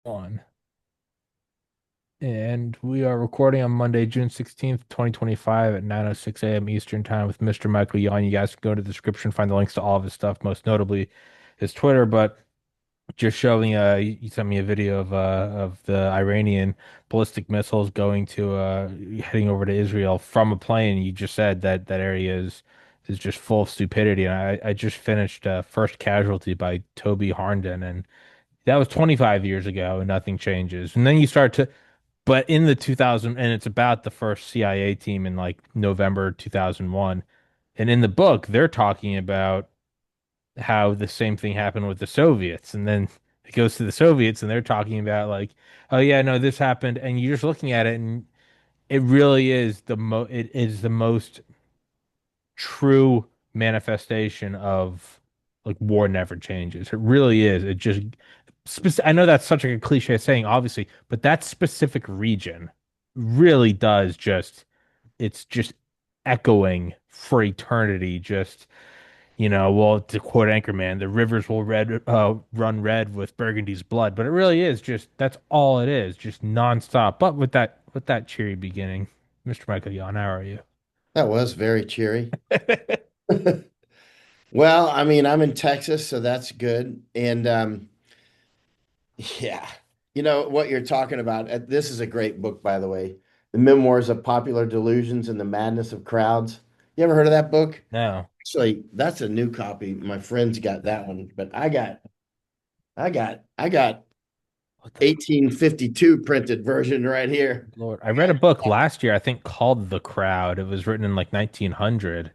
On. And we are recording on Monday, June 16th, 2025 at 9:06 a.m. Eastern Time with Mr. Michael Yon. You guys can go to the description, find the links to all of his stuff, most notably his Twitter, but just showing you sent me a video of the Iranian ballistic missiles going to heading over to Israel from a plane. You just said that that area is just full of stupidity. And I just finished First Casualty by Toby Harnden, and that was 25 years ago and nothing changes. And then you start to but in the 2000, and it's about the first CIA team in like November 2001. And in the book, they're talking about how the same thing happened with the Soviets. And then it goes to the Soviets and they're talking about like, oh yeah, no, this happened. And you're just looking at it and it really is it is the most true manifestation of like war never changes. It really is. It just I know that's such like a cliche saying, obviously, but that specific region really does just it's just echoing for eternity. Just well, to quote Anchorman, the rivers will run red with Burgundy's blood. But it really is just that's all it is, just nonstop. But with that cheery beginning, Mr. Michael Yon, how are you? That was very cheery. Well, I mean, I'm in Texas, so that's good. And yeah, you know what you're talking about. This is a great book, by the way. The Memoirs of Popular Delusions and the Madness of Crowds. You ever heard of that book? No. Actually, that's a new copy. My friends got that one, but I got What the 1852 printed version right here. Lord? I read a book last year, I think called The Crowd. It was written in like 1900.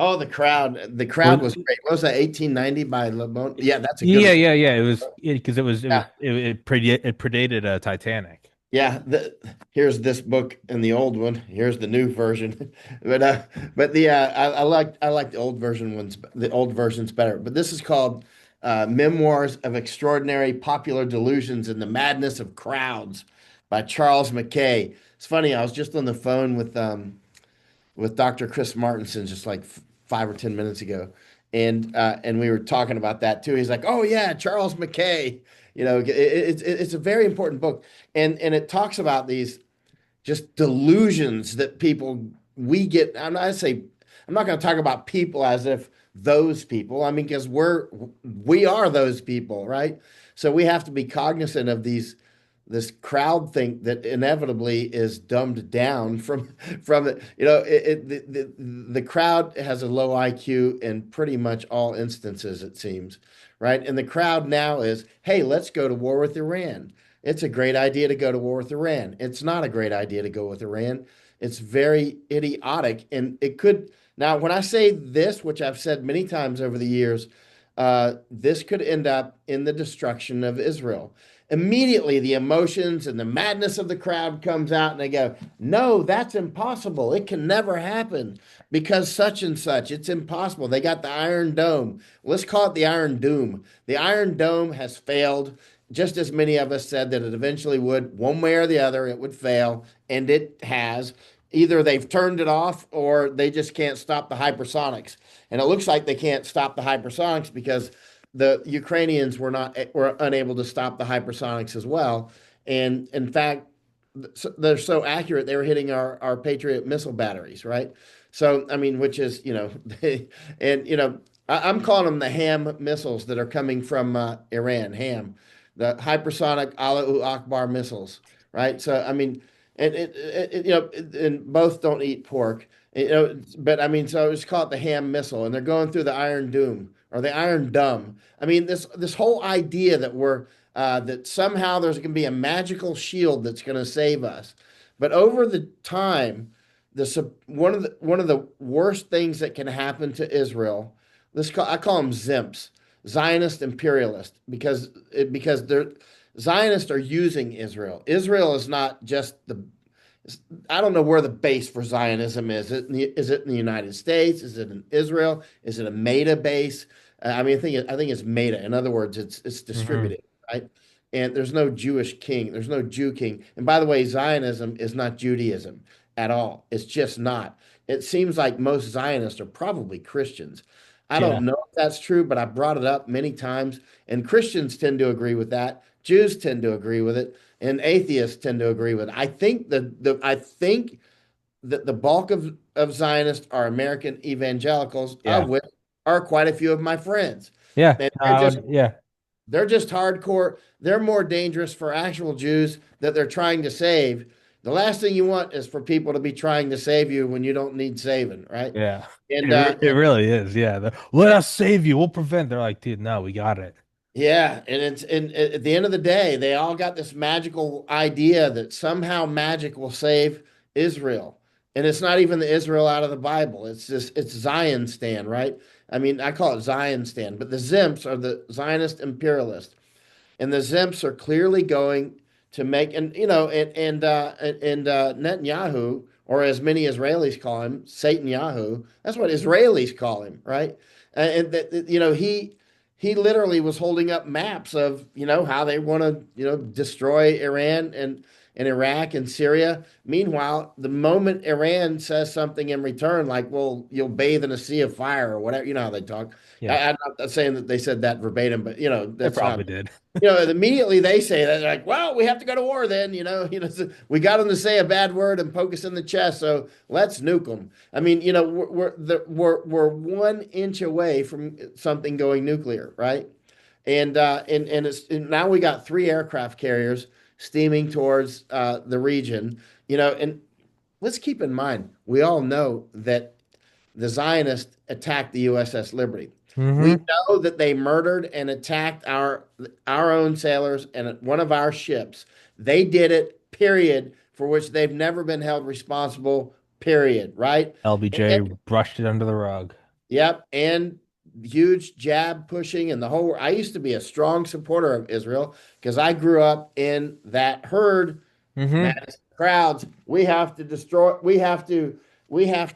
Oh, the crowd. The crowd Was was great. What was that? 1890 by Le Bon? Yeah, that's a good Yeah, one. yeah, yeah. It was because Yeah. it predated Titanic. Yeah, here's this book and the old one. Here's the new version, but the I like the old version ones, the old versions better. But this is called Memoirs of Extraordinary Popular Delusions and the Madness of Crowds by Charles Mackay. It's funny. I was just on the phone with Dr. Chris Martinson just like 5 or 10 minutes ago, and we were talking about that too. He's like, "Oh yeah, Charles Mackay." It's a very important book, and it talks about these just delusions that people we get. I'm not going to talk about people as if those people. I mean, because we are those people, right? So we have to be cognizant of this crowd think that inevitably is dumbed down from it. The crowd has a low IQ in pretty much all instances, it seems, right? And the crowd now is, hey, let's go to war with Iran. It's a great idea to go to war with Iran. It's not a great idea to go with Iran. It's very idiotic. And it could, now, when I say this, which I've said many times over the years, this could end up in the destruction of Israel. Immediately, the emotions and the madness of the crowd comes out, and they go, no, that's impossible. It can never happen because such and such. It's impossible. They got the Iron Dome. Let's call it the Iron Doom. The Iron Dome has failed just as many of us said that it eventually would, one way or the other, it would fail, and it has. Either they've turned it off or they just can't stop the hypersonics. And it looks like they can't stop the hypersonics because the Ukrainians were unable to stop the hypersonics as well. And in fact, they're so accurate they were hitting our Patriot missile batteries, right? So I mean, which is and I'm calling them the ham missiles that are coming from Iran, ham, the hypersonic Allahu Akbar missiles, right? So I mean, and both don't eat pork, but I mean, so it's called the ham missile, and they're going through the Iron Doom or the Iron Dome. I mean, this whole idea that somehow there's going to be a magical shield that's going to save us, but over the time, one of the worst things that can happen to Israel, I call them Zimps, Zionist imperialist, because they're Zionists are using Israel. Israel is not just the I don't know where the base for Zionism is. Is it in the United States? Is it in Israel? Is it a Meta base? I mean, I think it's Meta. In other words, it's Hmm. distributed, right? And there's no Jewish king. There's no Jew king. And by the way, Zionism is not Judaism at all. It's just not. It seems like most Zionists are probably Christians. I Yeah. don't know if that's true, but I brought it up many times, and Christians tend to agree with that. Jews tend to agree with it, and atheists tend to agree with it. I think that the bulk of Zionists are American evangelicals, of Yeah. which are quite a few of my friends. Yeah. And Yeah. they're just hardcore. They're more dangerous for actual Jews that they're trying to save. The last thing you want is for people to be trying to save you when you don't need saving, right? Yeah. And It really is. Yeah. Let us save you. We'll prevent. They're like, dude, no, we got it. yeah, and it's and at the end of the day, they all got this magical idea that somehow magic will save Israel. And it's not even the Israel out of the Bible. It's Zion stand, right? I mean, I call it Zion stand, but the Zimps are the Zionist imperialists. And the Zimps are clearly going to make, and Netanyahu, or as many Israelis call him, Satan Yahoo. That's what Israelis call him, right? And that he literally was holding up maps of how they want to destroy Iran and Iraq and Syria. Meanwhile, the moment Iran says something in return, like, well, you'll bathe in a sea of fire or whatever, you know how they talk. Yeah. I'm not saying that they said that verbatim, but They that's not probably did. immediately they say that they're like, well, we have to go to war then, so we got them to say a bad word and poke us in the chest, so let's nuke them. I mean, we're 1 inch away from something going nuclear, right? And now we got 3 aircraft carriers steaming towards the region, and let's keep in mind, we all know that the Zionists attacked the USS Liberty. We Hmm. know that they murdered and attacked our own sailors and one of our ships. They did it, period, for which they've never been held responsible, period, right? LBJ And, brushed it under the rug. yep, and huge jab pushing and the whole. I used to be a strong supporter of Israel because I grew up in that herd Hmm. Madison crowds. We have to destroy. We have to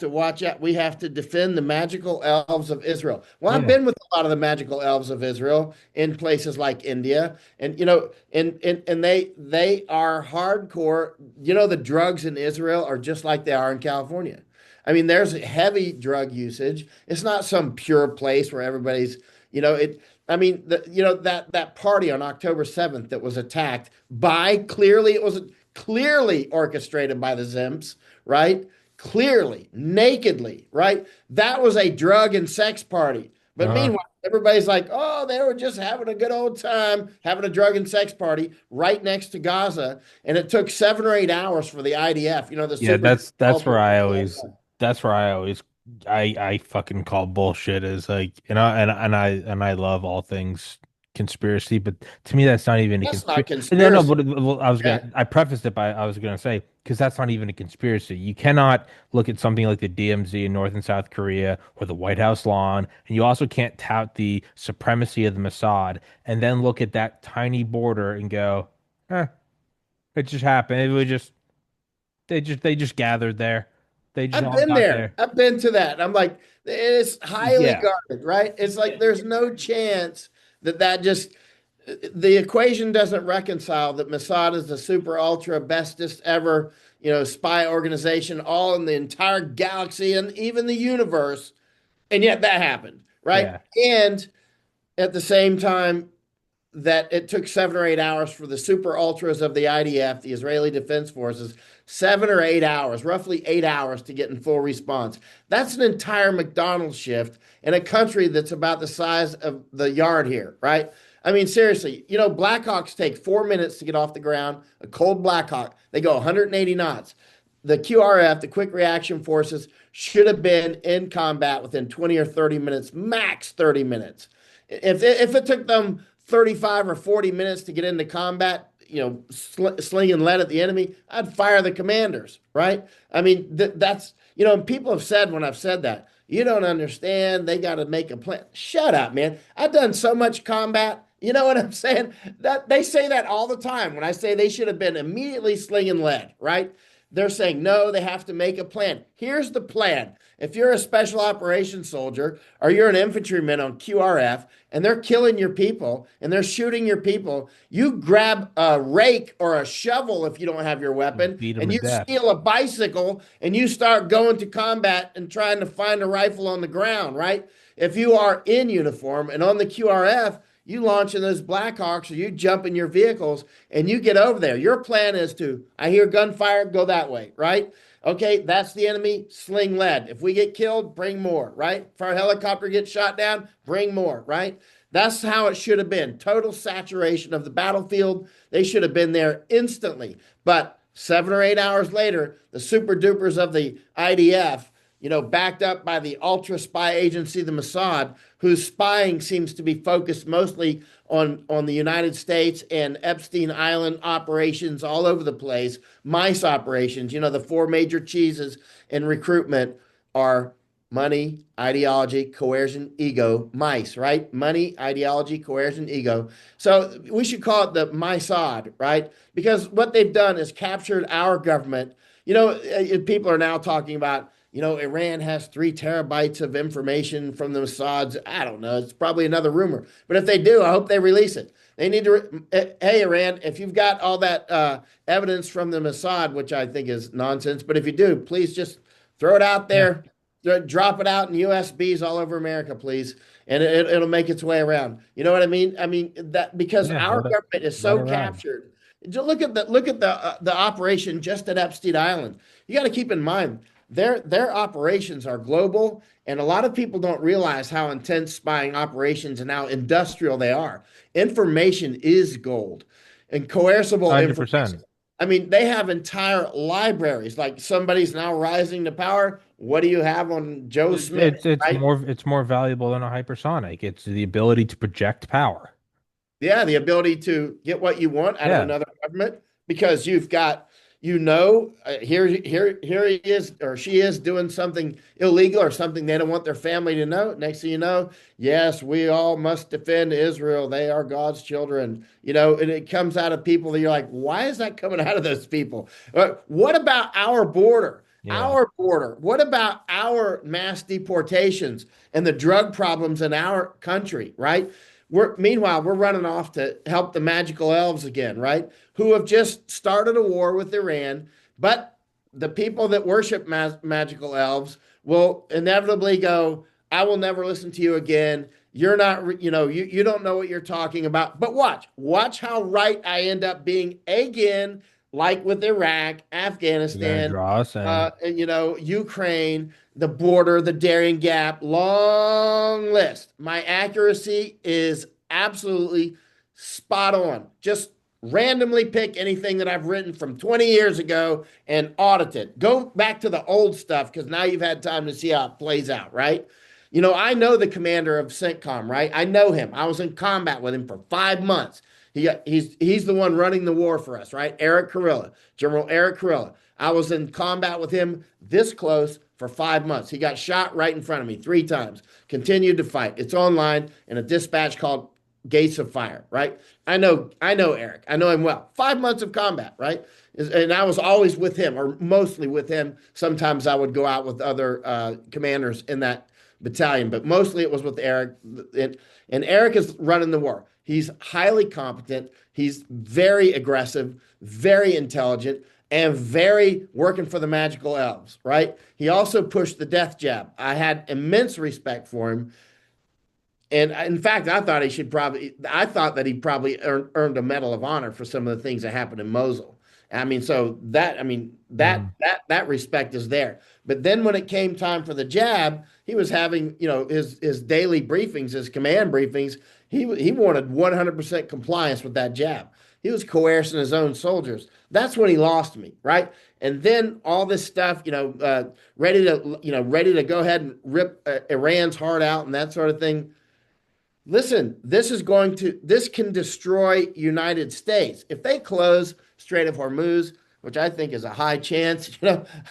watch out. We have to defend the magical elves of Israel. Well, I've Yeah. been with a lot of the magical elves of Israel in places like India, and and they are hardcore. The drugs in Israel are just like they are in California. I mean, there's heavy drug usage. It's not some pure place where everybody's, it. I mean, that party on October 7th that was attacked by clearly it was clearly orchestrated by the Zimps, right? Clearly, nakedly, right? That was a drug and sex party. But Uh-huh. meanwhile, everybody's like, oh, they were just having a good old time, having a drug and sex party right next to Gaza. And it took 7 or 8 hours for the IDF, the Yeah, super that's where I always I fucking call bullshit is like and I love all things conspiracy, but to me that's not even a That's not conspiracy. No, conspiracy. but well, Yeah. I prefaced it by I was gonna say because that's not even a conspiracy. You cannot look at something like the DMZ in North and South Korea or the White House lawn, and you also can't tout the supremacy of the Mossad and then look at that tiny border and go, eh, it just happened. It was just they just gathered there. They just I've all been got there. there. I've been to that. I'm like, it's highly Yeah. guarded, right? It's like there's no chance that just the equation doesn't reconcile that Mossad is the super ultra bestest ever, spy organization, all in the entire galaxy and even the universe, and yet that happened, right? Yeah. And at the same time, that it took 7 or 8 hours for the super ultras of the IDF, the Israeli Defense Forces, 7 or 8 hours, roughly 8 hours to get in full response. That's an entire McDonald's shift in a country that's about the size of the yard here, right? I mean, seriously, Blackhawks take 4 minutes to get off the ground, a cold Blackhawk. They go 180 knots. The QRF, the Quick Reaction Forces, should have been in combat within 20 or 30 minutes, max 30 minutes. If it took them 35 or 40 minutes to get into combat, slinging lead at the enemy, I'd fire the commanders, right? I mean, that's, people have said when I've said that, you don't understand. They got to make a plan. Shut up, man. I've done so much combat. You know what I'm saying? That they say that all the time when I say they should have been immediately slinging lead, right? They're saying no, they have to make a plan. Here's the plan. If you're a special operations soldier or you're an infantryman on QRF and they're killing your people and they're shooting your people, you grab a rake or a shovel if you don't have your weapon Beat him and to you death. steal a bicycle and you start going to combat and trying to find a rifle on the ground, right? If you are in uniform and on the QRF, you launch in those Blackhawks or you jump in your vehicles and you get over there. Your plan is to, I hear gunfire, go that way, right? Okay, that's the enemy, sling lead. If we get killed, bring more, right? If our helicopter gets shot down, bring more, right? That's how it should have been. Total saturation of the battlefield. They should have been there instantly. But 7 or 8 hours later, the super dupers of the IDF, backed up by the ultra spy agency, the Mossad, whose spying seems to be focused mostly on the United States and Epstein Island operations all over the place, mice operations. The four major cheeses in recruitment are money, ideology, coercion, ego, mice, right? Money, ideology, coercion, ego. So we should call it the Mossad, right? Because what they've done is captured our government. People are now talking about, Iran has 3 terabytes of information from the Mossad's. I don't know. It's probably another rumor. But if they do, I hope they release it. They need to, hey, Iran, if you've got all that evidence from the Mossad, which I think is nonsense, but if you do, please just throw it out Yeah. there, drop it out in USBs all over America, please. And it'll make its way around. You know what I mean? I mean that because Yeah. our government is Let so it ride. captured. Just look at the operation just at Epstein Island. You got to keep in mind their operations are global, and a lot of people don't realize how intense spying operations and how industrial they are. Information is gold, and coercible information. 100%. I mean, they have entire libraries. Like somebody's now rising to power. What do you have on Joe Smith, right? It's more valuable than a hypersonic. It's the ability to project power. Yeah, the ability to get what you want out of Yeah. another government because you've got, here he is or she is doing something illegal or something they don't want their family to know. Next thing you know, yes, we all must defend Israel. They are God's children. And it comes out of people that you're like, why is that coming out of those people? What about our border? Yeah. Our border. What about our mass deportations and the drug problems in our country, right? Meanwhile, we're running off to help the magical elves again, right? Who have just started a war with Iran. But the people that worship magical elves will inevitably go, I will never listen to you again. You're not, you don't know what you're talking about. But watch how right I end up being again, like with Iraq, You're gonna Afghanistan, draw us in. and Ukraine, the border, the Darien Gap, long list. My accuracy is absolutely spot on. Just randomly pick anything that I've written from 20 years ago and audit it. Go back to the old stuff because now you've had time to see how it plays out, right? I know the commander of CENTCOM, right? I know him. I was in combat with him for 5 months. He's the one running the war for us, right? Eric Kurilla, General Eric Kurilla. I was in combat with him this close for 5 months. He got shot right in front of me 3 times. Continued to fight. It's online in a dispatch called Gates of Fire, right? I know Eric. I know him well. 5 months of combat, right? And I was always with him, or mostly with him. Sometimes I would go out with other commanders in that battalion, but mostly it was with Eric. And Eric is running the war. He's highly competent. He's very aggressive, very intelligent, and very working for the magical elves, right? He also pushed the death jab. I had immense respect for him. And in fact, I thought that he probably earned a Medal of Honor for some of the things that happened in Mosul. Mm. That respect is there. But then when it came time for the jab, he was having, his daily briefings, his command briefings. He wanted 100% compliance with that jab. He was coercing his own soldiers. That's when he lost me, right? And then all this stuff, ready to go ahead and rip Iran's heart out and that sort of thing. Listen, this can destroy United States if they close Strait of Hormuz, which I think is a high chance.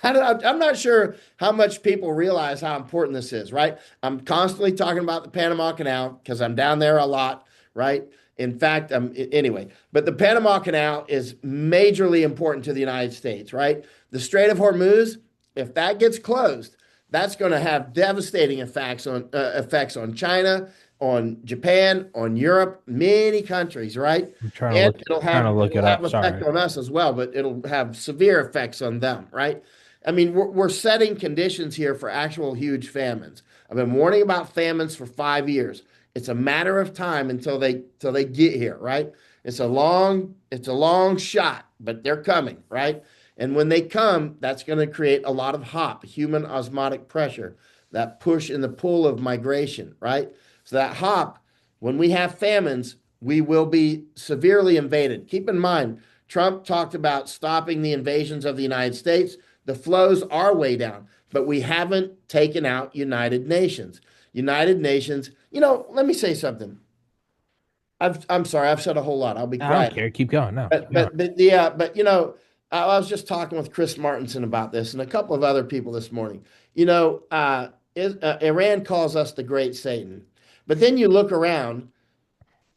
I'm not sure how much people realize how important this is, right? I'm constantly talking about the Panama Canal because I'm down there a lot, right? In fact, anyway, but the Panama Canal is majorly important to the United States, right? The Strait of Hormuz, if that gets closed, that's going to have devastating effects on China, on Japan, on Europe, many countries, right? I'm trying to And look it'll trying to have look it it'll up. have effect Sorry. on us as well, but it'll have severe effects on them, right? I mean, we're setting conditions here for actual huge famines. I've been warning about famines for 5 years. It's a matter of time until they get here, right? It's a long shot, but they're coming, right? And when they come, that's going to create a lot of HOP, human osmotic pressure, that push and the pull of migration, right? So that HOP, when we have famines, we will be severely invaded. Keep in mind, Trump talked about stopping the invasions of the United States. The flows are way down, but we haven't taken out United Nations. United Nations, let me say something. I'm sorry, I've said a whole lot. I'll be I don't quiet. care. Keep going. No, keep But going. but but yeah, but I was just talking with Chris Martenson about this and a couple of other people this morning. Iran calls us the Great Satan, but then you look around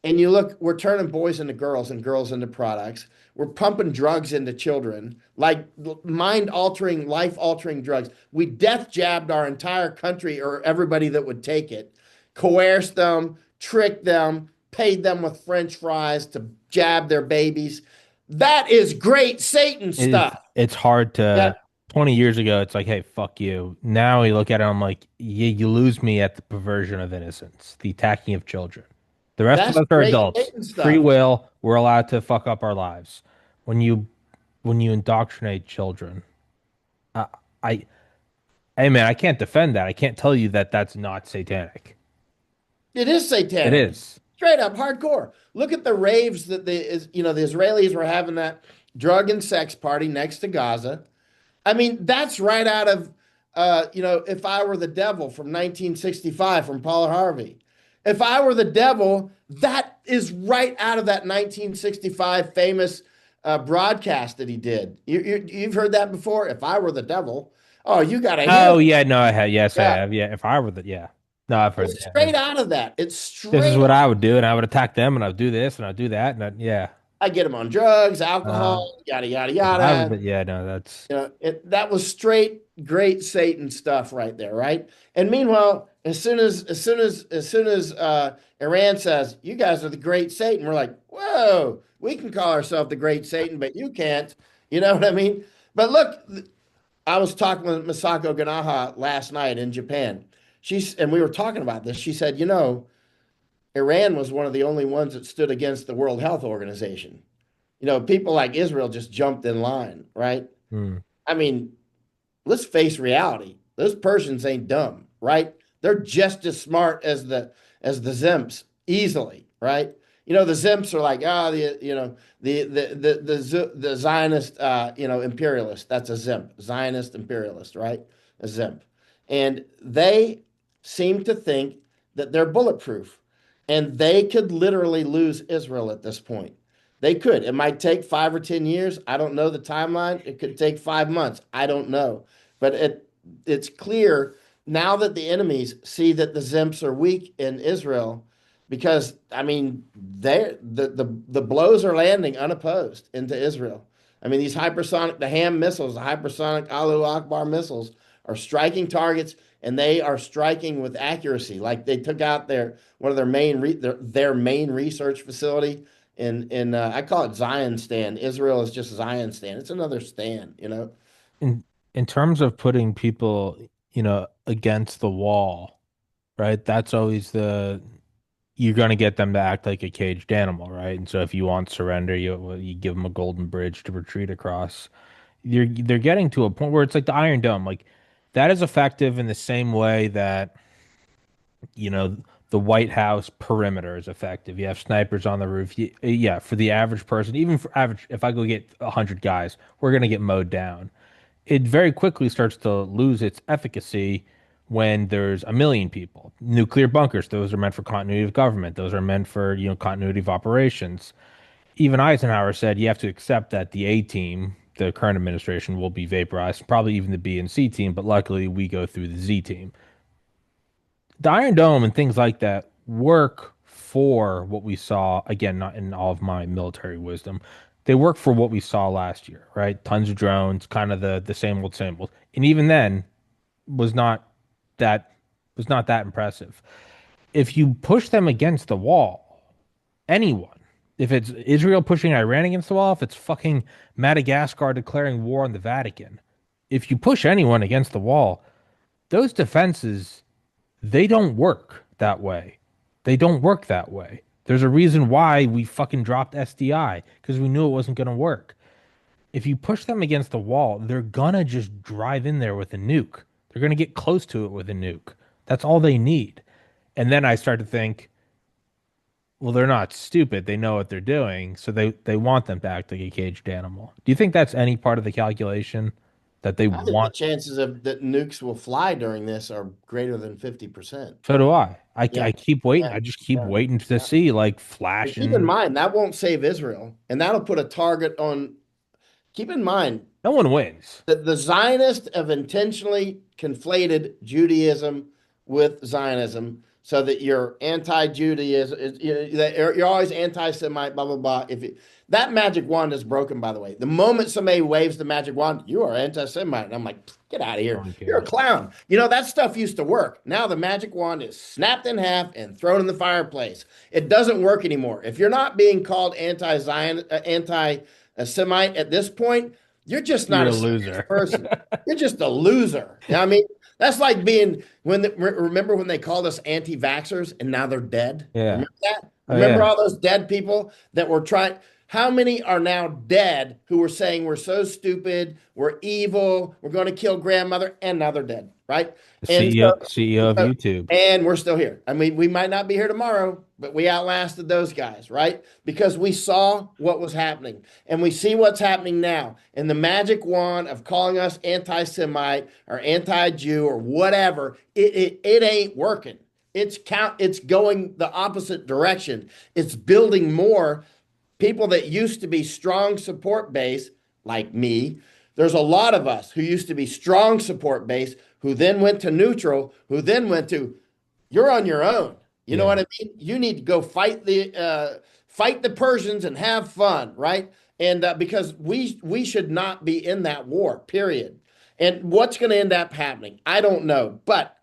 and you look, we're turning boys into girls and girls into products. We're pumping drugs into children, like mind altering, life altering drugs. We death jabbed our entire country or everybody that would take it, coerced them, tricked them, paid them with French fries to jab their babies. That is great Satan stuff. It's hard Yeah, to 20 years ago, it's like, hey, fuck you. Now you look at it, I'm like, you lose me at the perversion of innocence, the attacking of children. The rest of that's us are great adults. Satan Free stuff. will, we're allowed to fuck up our lives. When you when you indoctrinate children, I, I hey man, I can't defend that. I can't tell you that that's not satanic. It is It satanic. is. Straight up hardcore. Look at the raves that the Israelis were having, that drug and sex party next to Gaza. I mean, that's right out of If I Were the Devil from 1965 from Paul Harvey. If I Were the Devil, that is right out of that 1965 famous broadcast that he did. You've heard that before? If I Were the Devil. Oh, you got to hear Oh that. yeah, no, I have. Yes, I Yeah. have. Yeah, if I were the yeah. No, I've heard It's that. straight out of that. It's This is straight. what I would do, and I would attack them, and I'd do this, and I'd do that, and yeah. I get them on drugs, Uh, alcohol, yada, yada, if I was, yada. yeah, no, that's That was straight great Satan stuff right there, right? And meanwhile, as soon as Iran says you guys are the great Satan, we're like, whoa, we can call ourselves the great Satan, but you can't. You know what I mean? But look, I was talking with Masako Ganaha last night in Japan. And we were talking about this. She said, Iran was one of the only ones that stood against the World Health Organization. People like Israel just jumped in line, right? hmm. I mean, let's face reality. Those Persians ain't dumb, right? They're just as smart as the Zimps easily, right? The Zimps are like, the Zionist, imperialist. That's a Zimp, Zionist imperialist, right? A Zimp, and they seem to think that they're bulletproof, and they could literally lose Israel at this point. They could. It might take 5 or 10 years. I don't know the timeline. It could take 5 months. I don't know. But it's clear now that the enemies see that the Zimps are weak in Israel, because I mean the blows are landing unopposed into Israel. I mean, the Ham missiles, the hypersonic Alu Akbar missiles are striking targets, and they are striking with accuracy. Like they took out one of their main research facility in I call it Zion Stan. Israel is just Zion Stan. It's another Stan. in in terms of putting people, against the wall, right? That's always you're gonna get them to act like a caged animal, right? And so if you want surrender, you give them a golden bridge to retreat across. They're getting to a point where it's like the Iron Dome, like that is effective in the same way that you know, the White House perimeter is effective. You have snipers on the roof. Yeah, for the average person, even for average, if I go get 100 guys, we're going to get mowed down. It very quickly starts to lose its efficacy when there's a million people. Nuclear bunkers, those are meant for continuity of government. Those are meant for, continuity of operations. Even Eisenhower said you have to accept that the A team, the current administration, will be vaporized, probably even the B and C team, but luckily we go through the Z team. The Iron Dome and things like that work for what we saw. Again, not in all of my military wisdom. They work for what we saw last year, right? Tons of drones, kind of the same old, same old. And even then was not that was not that impressive. If you push them against the wall, anyone, if it's Israel pushing Iran against the wall, if it's fucking Madagascar declaring war on the Vatican, if you push anyone against the wall, those defenses They don't work that way. They don't work that way. There's a reason why we fucking dropped SDI because we knew it wasn't going to work. If you push them against the wall, they're gonna just drive in there with a nuke. They're gonna get close to it with a nuke. That's all they need. And then I start to think, well, they're not stupid. They know what they're doing, so they want them to act like a caged animal. Do you think that's any part of the calculation that they I think the want? chances of that nukes will fly during this are greater than 50%. So do I. I Yeah. keep waiting. Yeah. I just keep Yeah. waiting to Yeah. see like But keep in flashing. mind that won't save Israel, and that'll put a target on. Keep in mind No one wins. that the Zionists have intentionally conflated Judaism with Zionism so that you're anti-Judaism, you're always anti-Semite, blah, blah, blah. That magic wand is broken, by the way. The moment somebody waves the magic wand, you are anti-Semite. And I'm like, get out of No here. one You're a cares. clown. That stuff used to work. Now the magic wand is snapped in half and thrown in the fireplace. It doesn't work anymore. If you're not being called anti-Zion, anti-Semite at this point, you're just not You're a a serious loser. person. You're just a loser. I mean, that's like being remember when they called us anti-vaxxers and now they're dead? Yeah. Remember that? Oh Remember yeah. all those dead people that were trying? How many are now dead who were saying we're so stupid, we're evil, we're going to kill grandmother, and now they're dead, right? The And so, CEO of so YouTube. and we're still here. I mean, we might not be here tomorrow, but we outlasted those guys, right? Because we saw what was happening and we see what's happening now. And the magic wand of calling us anti-Semite or anti-Jew or whatever, it ain't working. It's going the opposite direction. It's building more people that used to be strong support base, like me. There's a lot of us who used to be strong support base, who then went to neutral, who then went to you're on your own. You know Yeah. what I mean? You need to go fight the Persians and have fun, right? And because we should not be in that war, period. And what's going to end up happening? I don't know, but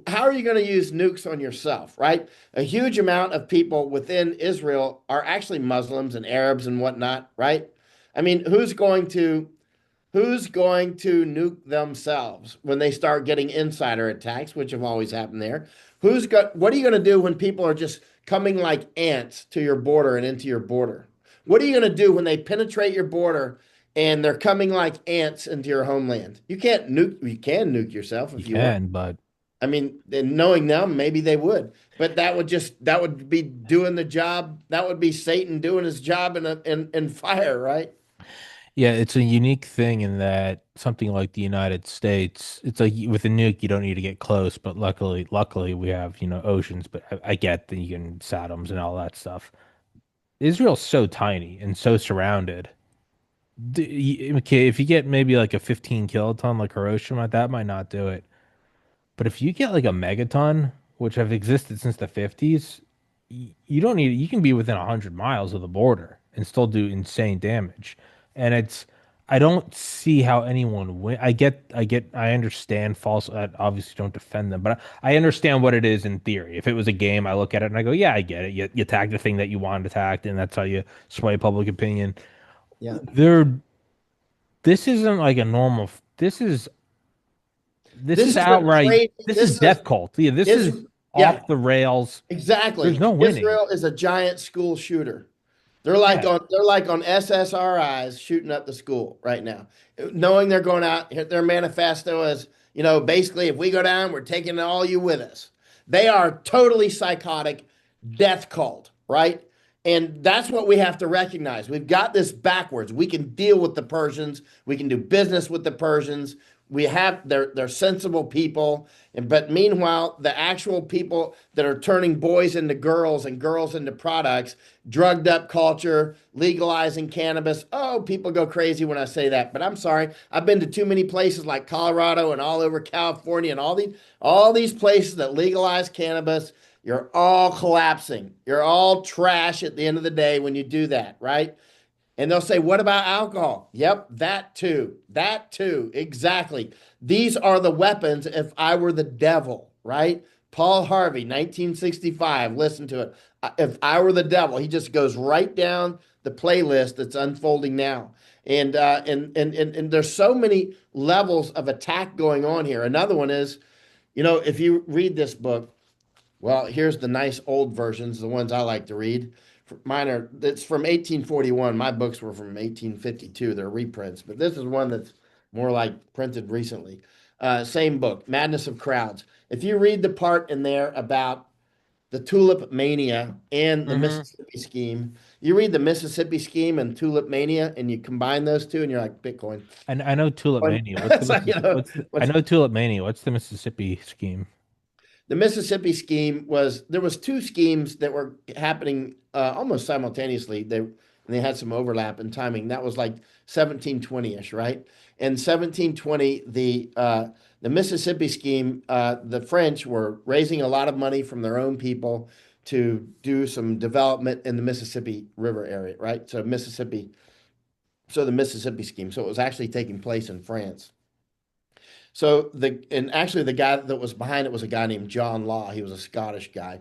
how are you going to use nukes on yourself, right? A huge amount of people within Israel are actually Muslims and Arabs and whatnot, right? I mean, who's going to nuke themselves when they start getting insider attacks, which have always happened there? What are you going to do when people are just coming like ants to your border and into your border? What are you going to do when they penetrate your border and they're coming like ants into your homeland? You can nuke yourself You if you want. can, but I mean, and knowing them, maybe they would, but that would be doing the job. That would be Satan doing his job in fire, right? yeah, it's a unique thing in that something like the United States, it's like with a nuke, you don't need to get close, but luckily we have, oceans, but I get that you can Saddams and all that stuff. Israel's so tiny and so surrounded. Okay, if you get maybe like a 15 kiloton like Hiroshima, that might not do it. But if you get like a megaton, which have existed since the 50s, you don't need you can be within 100 miles of the border and still do insane damage. And I don't see how anyone win. I understand false. I obviously don't defend them, but I understand what it is in theory. If it was a game, I look at it and I go, yeah, I get it. You tag the thing that you wanted to tag, and that's how you sway public opinion. Yeah. There, this isn't like a normal. This is This is a outright. crazy. This is This is death cult. Yeah, this is is yeah, off the rails. There's exactly. no winning. Israel is a giant school shooter. Yeah, They're like on SSRIs shooting up the school right now, knowing they're going out. Their manifesto is, basically, if we go down, we're taking all you with us. They are totally psychotic, death cult, right? And that's what we have to recognize. We've got this backwards. We can deal with the Persians. We can do business with the Persians. They're sensible people, but meanwhile, the actual people that are turning boys into girls and girls into products, drugged up culture, legalizing cannabis. Oh, people go crazy when I say that, but I'm sorry. I've been to too many places like Colorado and all over California and all these places that legalize cannabis. You're all collapsing. You're all trash at the end of the day when you do that, right? And they'll say, what about alcohol? Yep, that too. That too. Exactly. These are the weapons if I were the devil, right? Paul Harvey, 1965. Listen to it. If I were the devil, he just goes right down the playlist that's unfolding now. And there's so many levels of attack going on here. Another one is If you read this book, well, here's the nice old versions, the ones I like to read. Mine are, it's from 1841. My books were from 1852. They're reprints, but this is one that's more like printed recently. Same book, Madness of Crowds. If you read the part in there about the tulip mania and the Hmm. Mississippi scheme, you read the Mississippi scheme and tulip mania, and you combine those two, and you're like Bitcoin. And I know Tulip Mania. What's the It's like, I what's know Tulip Mania. What's the Mississippi scheme? the Mississippi scheme was there was two schemes that were happening almost simultaneously. They had some overlap in timing. That was like 1720-ish, right? In 1720, the Mississippi scheme, the French were raising a lot of money from their own people to do some development in the Mississippi River area, right? So the Mississippi scheme. So it was actually taking place in France. And actually the guy that was behind it was a guy named John Law. He was a Scottish guy.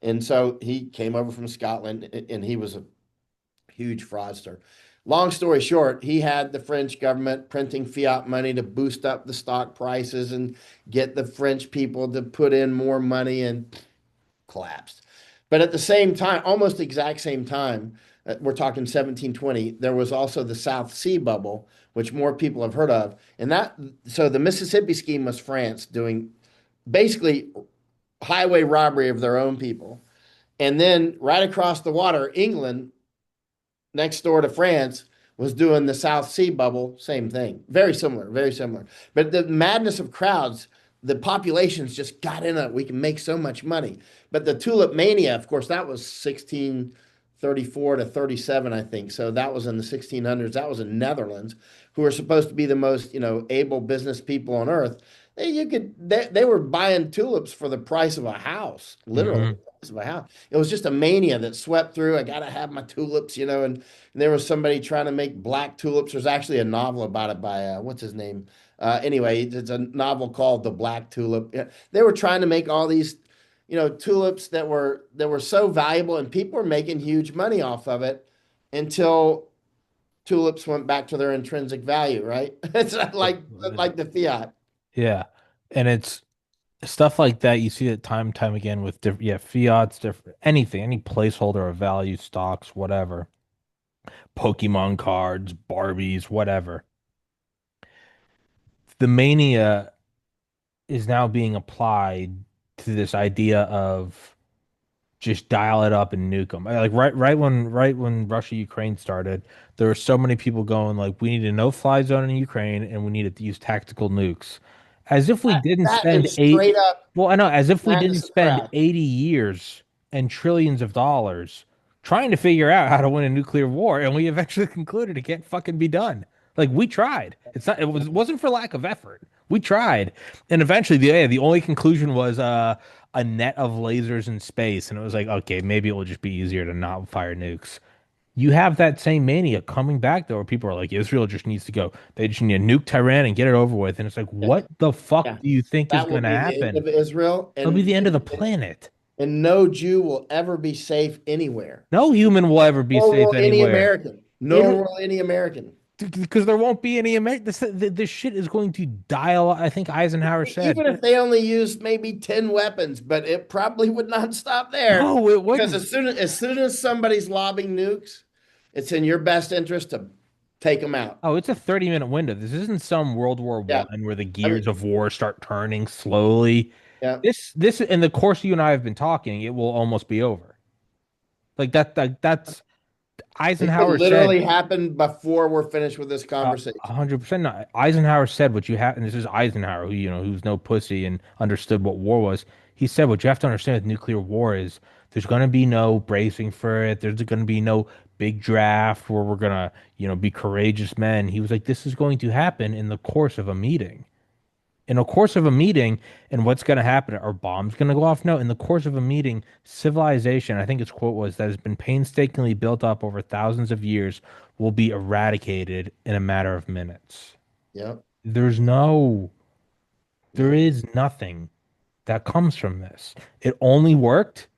And so he came over from Scotland and he was a huge fraudster. Long story short, he had the French government printing fiat money to boost up the stock prices and get the French people to put in more money and collapsed. But at the same time, almost exact same time, we're talking 1720, there was also the South Sea bubble, which more people have heard of. So the Mississippi scheme was France doing basically highway robbery of their own people. And then right across the water, England next door to France was doing the South Sea bubble, same thing. Very similar, very similar. But the madness of crowds, the populations just got in it. We can make so much money. But the tulip mania, of course, that was 1634 to 37, I think. So that was in the 1600s. That was in Netherlands, who were supposed to be the most, able business people on earth. They were buying tulips for the price of a house, literally Hmm. the price of a house. It was just a mania that swept through. I got to have my tulips, and there was somebody trying to make black tulips. There's actually a novel about it by what's his name? Anyway, it's a novel called The Black Tulip. Yeah, they were trying to make all these, tulips that were so valuable, and people were making huge money off of it until tulips went back to their intrinsic value, right? It's not like the fiat. Yeah. And it's stuff like that. You see it time and time again with different, yeah, fiats, different anything, any placeholder of value, stocks, whatever, Pokemon cards, Barbies, whatever. The mania is now being applied to this idea of just dial it up and nuke them. Like right when Russia Ukraine started, there were so many people going like, we need a no-fly zone in Ukraine and we need to use tactical nukes, as if we didn't That spend is eight. straight up Well, I know, as if we didn't madness of spend crowd. 80 years and trillions of dollars trying to figure out how to win a nuclear war, and we eventually concluded it can't fucking be done. Like we tried. It wasn't for lack of effort. We tried. And eventually the only conclusion was a net of lasers in space, and it was like, okay, maybe it will just be easier to not fire nukes. You have that same mania coming back though, where people are like, Israel just needs to go. They just need to nuke Tehran and get it over with. And it's like, Yeah, what the fuck yeah. do you think is That will going to be the end happen? of Israel, It'll be and the end of the and, planet. and no Jew will ever be safe anywhere. No human will ever be Nor safe will any anywhere. American. Nor It will any American. because there won't be any Amer this shit is going to dial. I think Eisenhower said, Even if they only used maybe 10 weapons, but it probably would not stop there. no, it Because wouldn't. as soon as somebody's lobbing nukes, it's in your best interest to take them out. Oh, it's a 30-minute window. This isn't some World War Yeah. One where the I mean, gears of war start turning slowly. yeah. This in the course you and I have been talking, it will almost be over. That's It could Eisenhower said literally happen before we're finished with this conversation. 100%. No, Eisenhower said what you have, and this is Eisenhower, who who's no pussy and understood what war was. He said what you have to understand with nuclear war is there's going to be no bracing for it. There's going to be no big draft where we're gonna be courageous men. He was like, this is going to happen in the course of a meeting. In the course of a meeting, and what's going to happen? Are bombs going to go off? No. In the course of a meeting, civilization, I think his quote was, that has been painstakingly built up over thousands of years will be eradicated in a matter of minutes. Yeah. There's no, there No. is nothing that comes from this. It only worked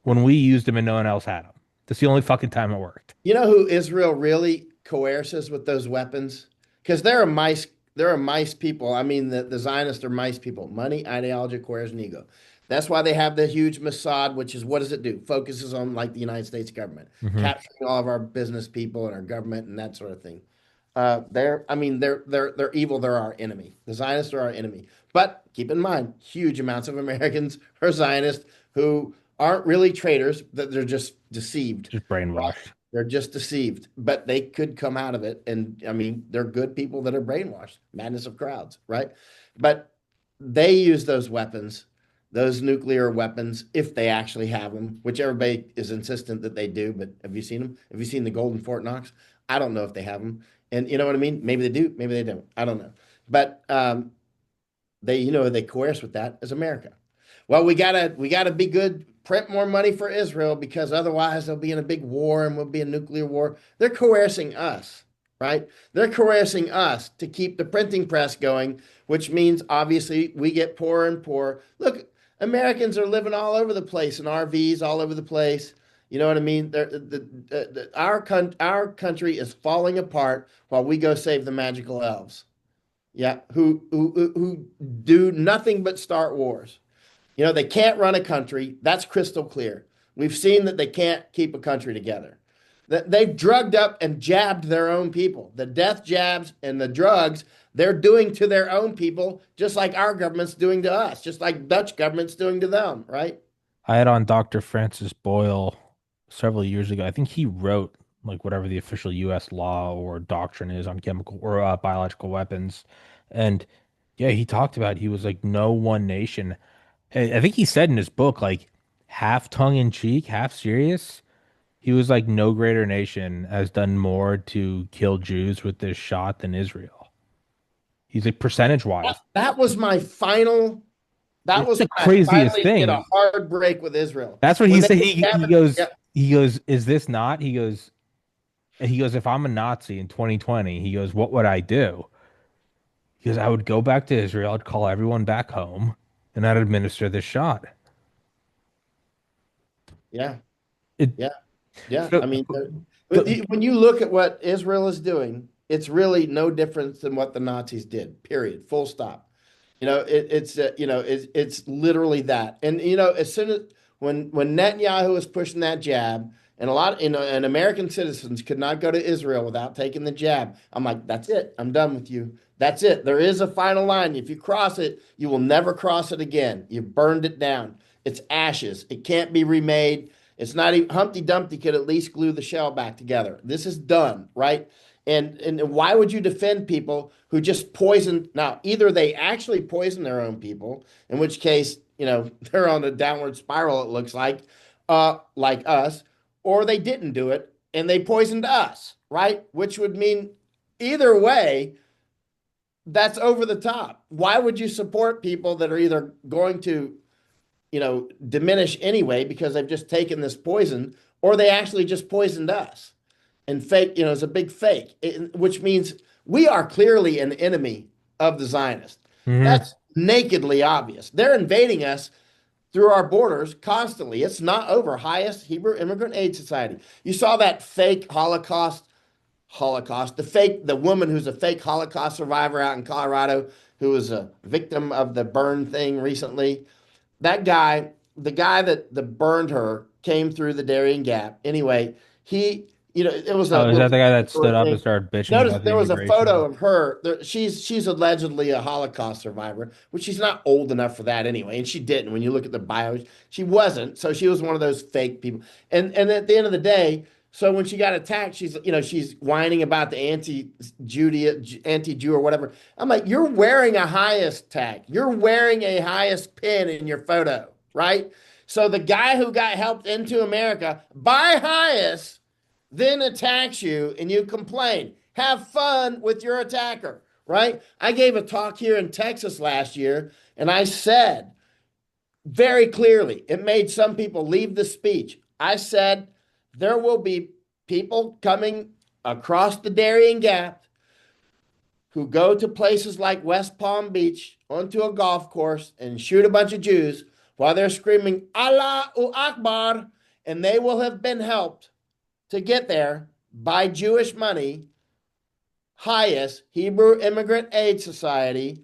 when we used them and no one else had them. That's the only fucking time it worked. You know who Israel really coerces with those weapons? Because they're a mice. they're a mice people. I mean, the Zionists are mice people. Money, ideology, coercion, ego. That's why they have the huge Mossad, which is what does it do? Focuses on like the United States government, Hmm. capturing all of our business people and our government and that sort of thing. I mean, they're evil. They're our enemy. The Zionists are our enemy. But keep in mind, huge amounts of Americans are Zionists who aren't really traitors. That they're just deceived. Just brainwashed. They're just deceived, but they could come out of it. And I mean, they're good people that are brainwashed, madness of crowds, right? But they use those weapons, those nuclear weapons, if they actually have them, which everybody is insistent that they do. But have you seen them? Have you seen the Golden Fort Knox? I don't know if they have them. And you know what I mean? Maybe they do, maybe they don't. I don't know. But they coerce with that as America. Well, we gotta be good, print more money for Israel because otherwise they'll be in a big war and we'll be in nuclear war. They're coercing us, right? They're coercing us to keep the printing press going, which means obviously we get poorer and poorer. Look, Americans are living all over the place in RVs, all over the place. You know what I mean? Our country is falling apart while we go save the magical elves. Yeah, who do nothing but start wars. They can't run a country. That's crystal clear. We've seen that they can't keep a country together. That they've drugged up and jabbed their own people. The death jabs and the drugs they're doing to their own people, just like our government's doing to us, just like Dutch government's doing to them, right? I had on Dr. Francis Boyle several years ago. I think he wrote like whatever the official U.S. law or doctrine is on chemical or biological weapons. And yeah, he talked about he was like no one nation. I think he said in his book, like half tongue in cheek, half serious. He was like no greater nation has done more to kill Jews with this shot than Israel. He's like percentage wise. That was my final. That It's was the when I craziest finally did a thing. hard break with Israel. That's what he When they said. He yeah, goes, is this not? He goes, if I'm a Nazi in 2020, he goes, what would I do? He goes, I would go back to Israel, I'd call everyone back home, and I'd administer this shot. yeah, It yeah. Yeah, so I mean, the, when you look at what Israel is doing, it's really no different than what the Nazis did. Period. Full stop. It's literally that. And as soon as when Netanyahu was pushing that jab, and a lot, and American citizens could not go to Israel without taking the jab. I'm like, that's it. I'm done with you. That's it. There is a final line. If you cross it, you will never cross it again. You've burned it down. It's ashes. It can't be remade. It's not even Humpty Dumpty could at least glue the shell back together. This is done, right? And why would you defend people who just poison? Now, either they actually poison their own people, in which case, they're on a downward spiral, it looks like us, or they didn't do it and they poisoned us, right? Which would mean either way, that's over the top. Why would you support people that are either going to diminish anyway because they've just taken this poison, or they actually just poisoned us and fake, it's a big fake, which means we are clearly an enemy of the Zionists. Mhm. That's nakedly obvious. They're invading us through our borders constantly. It's not over. Highest Hebrew Immigrant Aid Society. You saw that fake the woman who's a fake Holocaust survivor out in Colorado who was a victim of the burn thing recently. That guy, the guy that burned her, came through the Darien Gap. Anyway, it was a Oh, is that little the guy that stood up and thing. started bitching Notice about the there was a photo immigration? of her. She's allegedly a Holocaust survivor, which she's not old enough for that anyway, and she didn't. When you look at the bio, she wasn't. So she was one of those fake people. And at the end of the day, so when she got attacked, she's whining about the anti-Jew or whatever. I'm like, you're wearing a highest tag. You're wearing a highest pin in your photo, right? So the guy who got helped into America by highest then attacks you and you complain. Have fun with your attacker, right? I gave a talk here in Texas last year and I said very clearly, it made some people leave the speech. I said, there will be people coming across the Darien Gap who go to places like West Palm Beach onto a golf course and shoot a bunch of Jews while they're screaming, Allahu Akbar, and they will have been helped to get there by Jewish money highest Hebrew Immigrant Aid Society,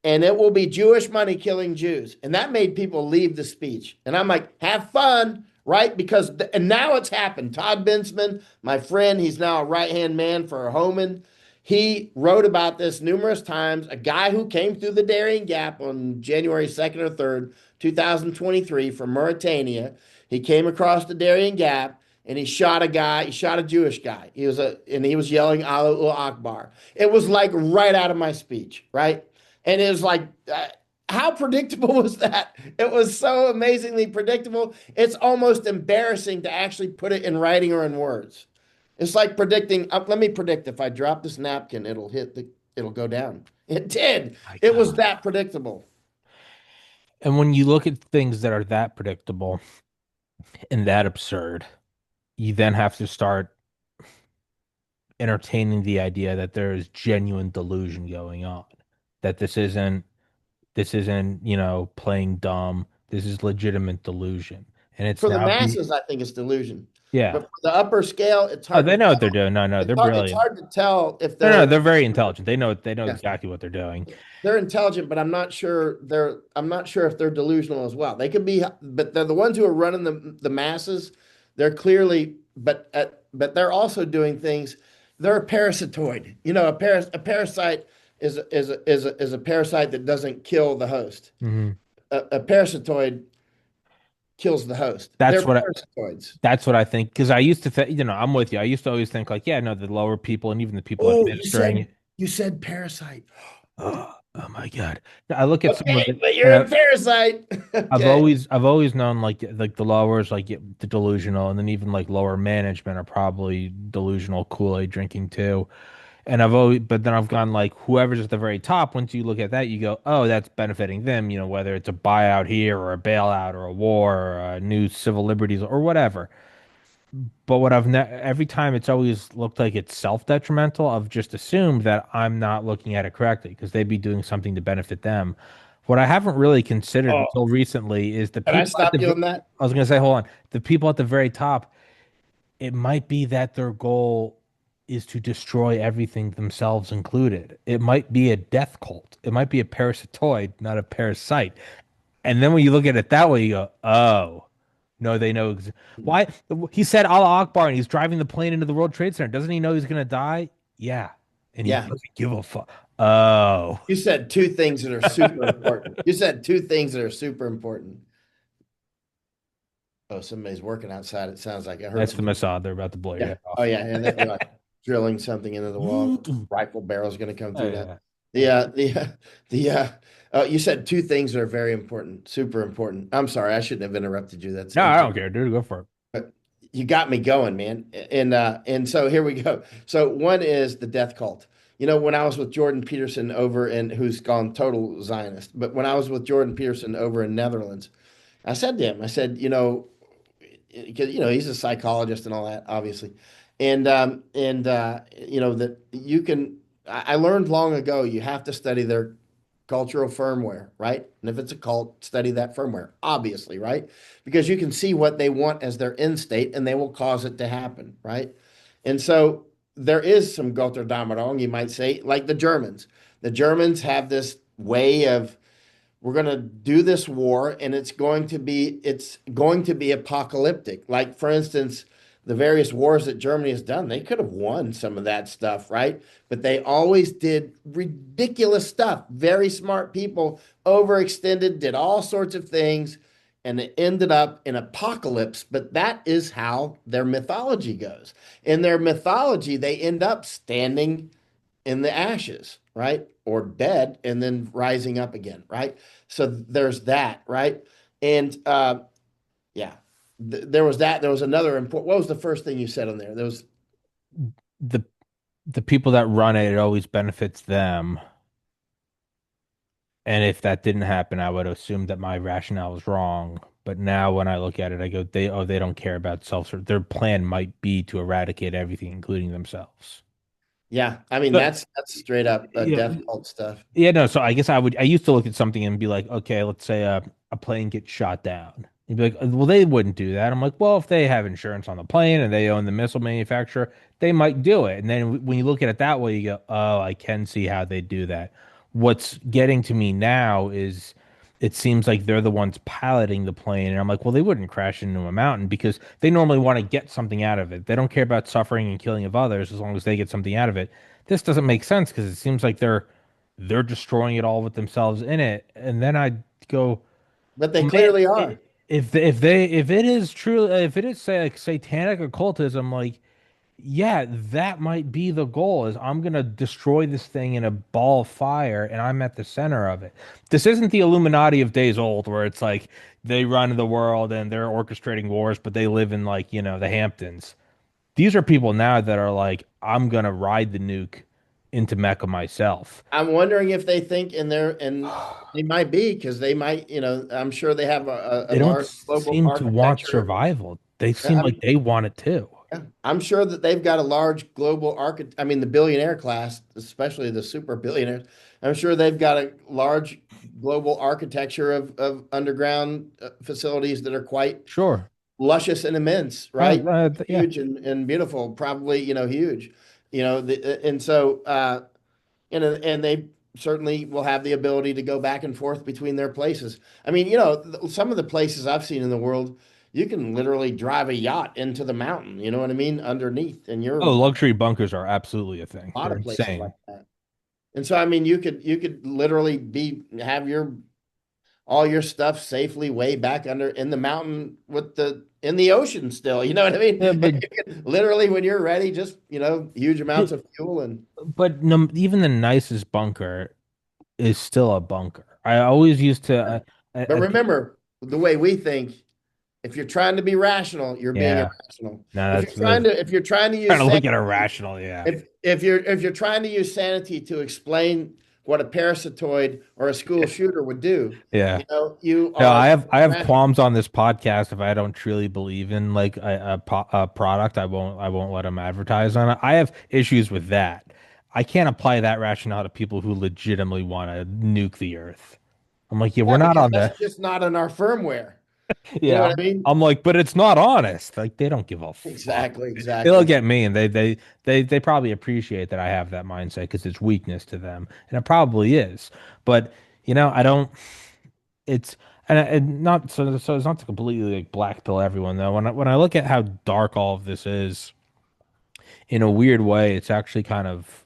and it will be Jewish money killing Jews. And that made people leave the speech. And I'm like, have fun, right? Because, and now it's happened. Todd Bensman, my friend, he's now a right hand man for Homan. He wrote about this numerous times. A guy who came through the Darien Gap on January 2nd or 3rd, 2023, from Mauritania. He came across the Darien Gap and he shot a guy. He shot a Jewish guy. He was yelling Allah Akbar. It was like right out of my speech, right? And it was like, how predictable was that? It was so amazingly predictable. It's almost embarrassing to actually put it in writing or in words. It's like predicting. Let me predict if I drop this napkin, it'll go down. It did. My It was God. that predictable. And when you look at things that are that predictable and that absurd, you then have to start entertaining the idea that there is genuine delusion going on, that this isn't, playing dumb. This is legitimate delusion. And it's For the now be masses, I think it's delusion. But yeah. for the upper scale, it's Oh, hard they to know what they're tell. doing. No, no, they're It's brilliant. hard to tell if No, no, they're they're very intelligent. They know yeah, exactly what they're doing. they're intelligent, but I'm not sure if they're delusional as well. They could be, but they're the ones who are running the masses. They're clearly, but they're also doing things. They're a parasitoid. A parasite is a parasite that doesn't kill the host. Hmm. A parasitoid kills the host. That's They're what I, parasitoids. that's what I think. Because I used to think, I'm with you. I used to always think like, yeah, no, the lower people and even the people Oh, administering it. you said parasite. Oh my God. I look at some of Okay, it, but and you're a parasite. I've Okay. always known like the lowers like get the delusional, and then even like lower management are probably delusional Kool-Aid drinking too. And but then I've gone like whoever's at the very top. Once you look at that, you go, oh, that's benefiting them. Whether it's a buyout here or a bailout or a war or new civil liberties or whatever. But what I've every time it's always looked like it's self-detrimental. I've just assumed that I'm not looking at it correctly because they'd be doing something to benefit them. What I haven't really considered Oh, until recently is the can I people at stop you the, on that? I was going to say, hold on, the people at the very top, it might be that their goal is to destroy everything, themselves included. It might be a death cult. It might be a parasitoid, not a parasite. And then when you look at it that way, you go, oh, no, they know. Why? He said Allah Akbar and he's driving the plane into the World Trade Center. Doesn't he know he's going to die? Yeah. And he Yeah. doesn't give a fuck. Oh, You said two things that are super important. You said two things that are super important. Oh, somebody's working outside. It sounds like I heard that's some. the Mossad. They're about to blow your Yeah. head Oh, off. yeah. And they're like drilling something into the wall. Rifle barrel's going to come Oh, through now. yeah. The, you said two things that are very important, super important. I'm sorry. I shouldn't have interrupted you. That's No, I unfair. don't care, dude. Go for it. But you got me going, man. And so here we go. So one is the death cult. When I was with Jordan Peterson over in who's gone total Zionist, but when I was with Jordan Peterson over in Netherlands, I said to him, I said, because he's a psychologist and all that, obviously, and that you can. I learned long ago you have to study their cultural firmware, right? And if it's a cult, study that firmware, obviously, right? Because you can see what they want as their end state, and they will cause it to happen, right? And so there is some Götterdämmerung, you might say, like the Germans. The Germans have this way of we're going to do this war and it's going to be apocalyptic. Like for instance, the various wars that Germany has done, they could have won some of that stuff, right? But they always did ridiculous stuff. Very smart people overextended, did all sorts of things, and it ended up in apocalypse. But that is how their mythology goes. In their mythology, they end up standing in the ashes, right? Or dead and then rising up again, right? So there's that, right? And yeah, there was that. There was another important. What was the first thing you said on there? There was The the people that run it, it always benefits them. And if that didn't happen, I would assume that my rationale was wrong. But now when I look at it, I go, they don't care about self. Their plan might be to eradicate everything, including themselves. yeah. I mean, But that's straight up yeah, death cult stuff. yeah, no. So I guess I used to look at something and be like, okay, let's say a plane gets shot down. You'd be like, well, they wouldn't do that. I'm like, well, if they have insurance on the plane and they own the missile manufacturer, they might do it. And then when you look at it that way, you go, oh, I can see how they do that. What's getting to me now is it seems like they're the ones piloting the plane. And I'm like, well, they wouldn't crash into a mountain because they normally want to get something out of it. They don't care about suffering and killing of others as long as they get something out of it. This doesn't make sense because it seems like they're destroying it all with themselves in it. And then I go, But they well, man, clearly are. if it is true, if it is say like satanic occultism, like yeah, that might be the goal. Is I'm gonna destroy this thing in a ball of fire, and I'm at the center of it. This isn't the Illuminati of days old, where it's like they run the world and they're orchestrating wars, but they live in like the Hamptons. These are people now that are like, I'm gonna ride the nuke into Mecca myself. I'm wondering if they think in their, and they might be, because they might, I'm sure they have a They don't large global seem to want architecture. survival. They seem I like mean, they want it too. yeah, I'm sure that they've got a large global architect. I mean, the billionaire class, especially the super billionaires, I'm sure they've got a large global architecture of underground facilities that are quite Sure. luscious and immense, right? Yeah. Huge and beautiful, probably, huge, and so, and they certainly will have the ability to go back and forth between their places. I mean, some of the places I've seen in the world, you can literally drive a yacht into the mountain, you know what I mean, underneath, and you're Oh, luxury bunkers are absolutely a thing. a lot They're of places like insane. that. And so, I mean, you could literally have your all your stuff safely way back under in the mountain with the in the ocean still. You know what I mean? Yeah, You can literally, when you're ready, just huge amounts of fuel and. but no, even the nicest bunker is still a bunker. I always used to, But remember, the way we think, if you're trying to be rational, you're being yeah, irrational. no, If you're trying that's to if you're trying to trying use to look at sanity, irrational. Yeah, if you're trying to use sanity to explain what a parasitoid or a school shooter would do, yeah. you No, are I have irrational. qualms on this podcast. If I don't truly believe in like a product, I won't let them advertise on it. I have issues with that. I can't apply that rationale to people who legitimately want to nuke the earth. I'm like, yeah, we're Yeah, not because on that's the just not in our firmware. You know Yeah, what I mean? I'm like, but it's not honest. Like they don't give a fuck. Exactly, They look exactly. at me and they probably appreciate that I have that mindset because it's weakness to them, and it probably is. But I don't. It's and not so it's not to completely like black pill everyone though. When I look at how dark all of this is, in a weird way, it's actually kind of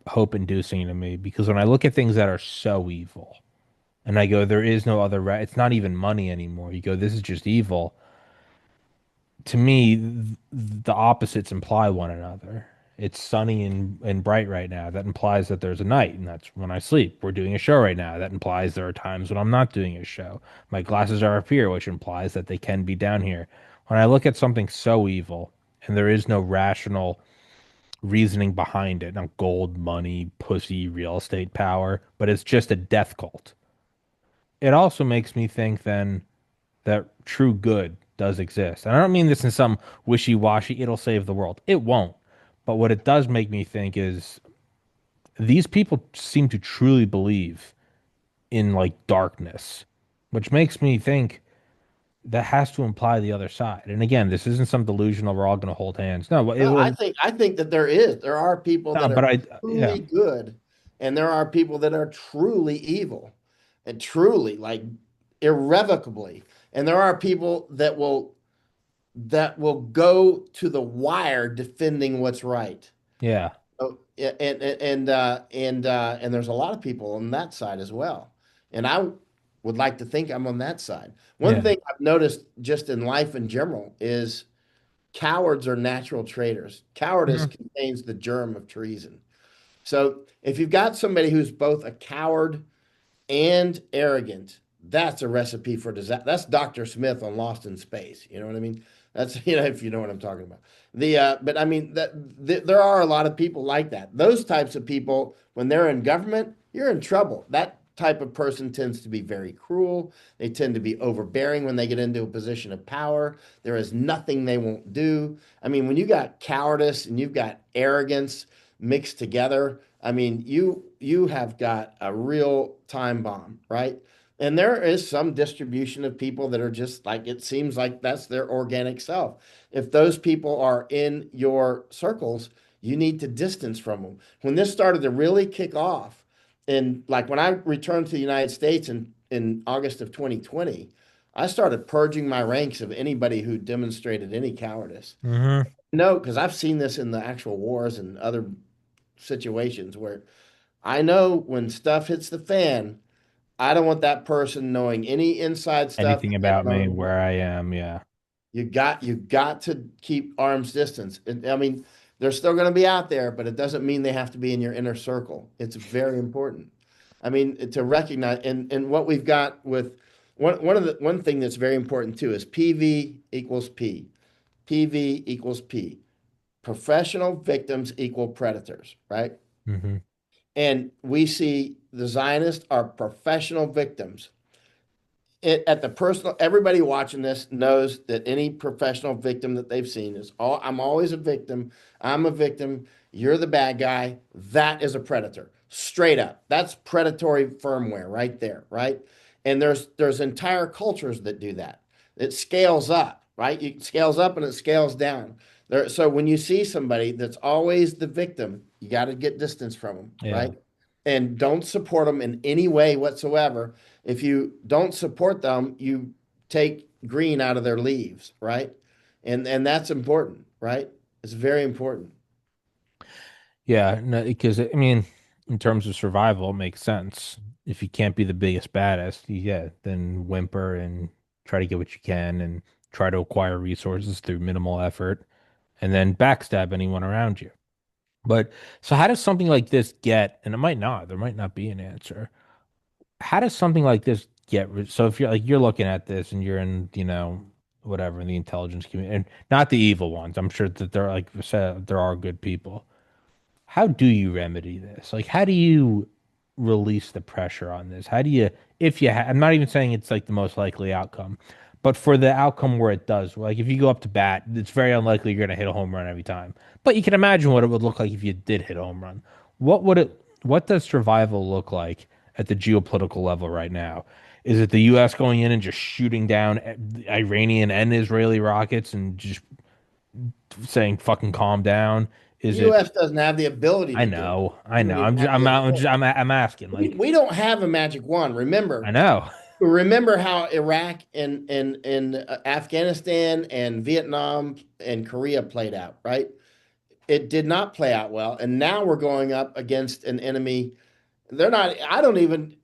hope inducing to me because when I look at things that are so evil, and I go, there is no other. It's not even money anymore. You go, this is just evil to me, the opposites imply one another. It's sunny and bright right now. That implies that there's a night, and that's when I sleep. We're doing a show right now. That implies there are times when I'm not doing a show. My glasses are up here, which implies that they can be down here. When I look at something so evil and there is no rational reasoning behind it, not gold, money, pussy, real estate power, but it's just a death cult. It also makes me think then that true good does exist. And I don't mean this in some wishy-washy, it'll save the world. It won't. But what it does make me think is these people seem to truly believe in like darkness, which makes me think that has to imply the other side. And again, this isn't some delusional we're all going to hold hands. No, No, I think that there are people no, that but are I yeah. truly good, and there are people that are truly evil, and truly, like, irrevocably. And there are people that will go to the wire defending what's right. Yeah. Oh, yeah, and there's a lot of people on that side as well. And I would like to think I'm on that side. One Yeah. thing I've noticed just in life in general is cowards are natural traitors. Cowardice Mhm. contains the germ of treason. So if you've got somebody who's both a coward and arrogant, that's a recipe for disaster. That's Dr. Smith on Lost in Space. You know what I mean? That's if you know what I'm talking about. But I mean there are a lot of people like that. Those types of people, when they're in government, you're in trouble. That type of person tends to be very cruel. They tend to be overbearing when they get into a position of power. There is nothing they won't do. I mean, when you got cowardice and you've got arrogance mixed together, I mean, you have got a real time bomb, right? And there is some distribution of people that are just like, it seems like that's their organic self. If those people are in your circles, you need to distance from them. When this started to really kick off, and like when I returned to the United States in August of 2020, I started purging my ranks of anybody who demonstrated any cowardice. Hmm. No, because I've seen this in the actual wars and other situations where I know when stuff hits the fan, I don't want that person knowing any inside stuff Anything that they about don't me, know. where I am, yeah. You got to keep arm's distance. I mean, they're still going to be out there, but it doesn't mean they have to be in your inner circle. It's very important. I mean, to recognize and what we've got with one thing that's very important too is PV equals P. PV equals P. Professional victims equal predators, right? Hmm. And we see the Zionists are professional victims. At the personal, everybody watching this knows that any professional victim that they've seen is all, I'm always a victim. I'm a victim. You're the bad guy. That is a predator. Straight up. That's predatory firmware right there, right? And there's entire cultures that do that. It scales up, right? It scales up and it scales down. So when you see somebody that's always the victim, you got to get distance from them, Yeah. right? And don't support them in any way whatsoever. If you don't support them, you take green out of their leaves, right? And that's important, right? It's very important. Yeah, no, because I mean, in terms of survival, it makes sense. If you can't be the biggest, baddest, yeah, then whimper and try to get what you can and try to acquire resources through minimal effort and then backstab anyone around you. But so how does something like this get, and it might not, there might not be an answer. How does something like this get, so if you're like, you're looking at this and you're in, whatever, in the intelligence community, and not the evil ones. I'm sure that there, like I said, there are good people. How do you remedy this? Like, how do you release the pressure on this? How do you, if you, I'm not even saying it's like the most likely outcome, but for the outcome where it does, like if you go up to bat, it's very unlikely you're going to hit a home run every time. But you can imagine what it would look like if you did hit a home run. What does survival look like at the geopolitical level right now? Is it the U.S. going in and just shooting down Iranian and Israeli rockets and just saying fucking calm down? The Is it U.S. doesn't have the ability I to do it. know, We I don't know. even have the ability. I'm asking. Like, We don't have a magic wand. I Remember, know. remember how Iraq and Afghanistan and Vietnam and Korea played out, right? It did not play out well, and now we're going up against an enemy. They're not, I don't even,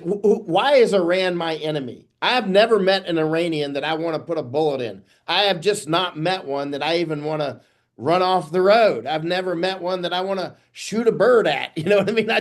why is Iran my enemy? I have never met an Iranian that I want to put a bullet in. I have just not met one that I even want to run off the road. I've never met one that I want to shoot a bird at. You know what I mean? I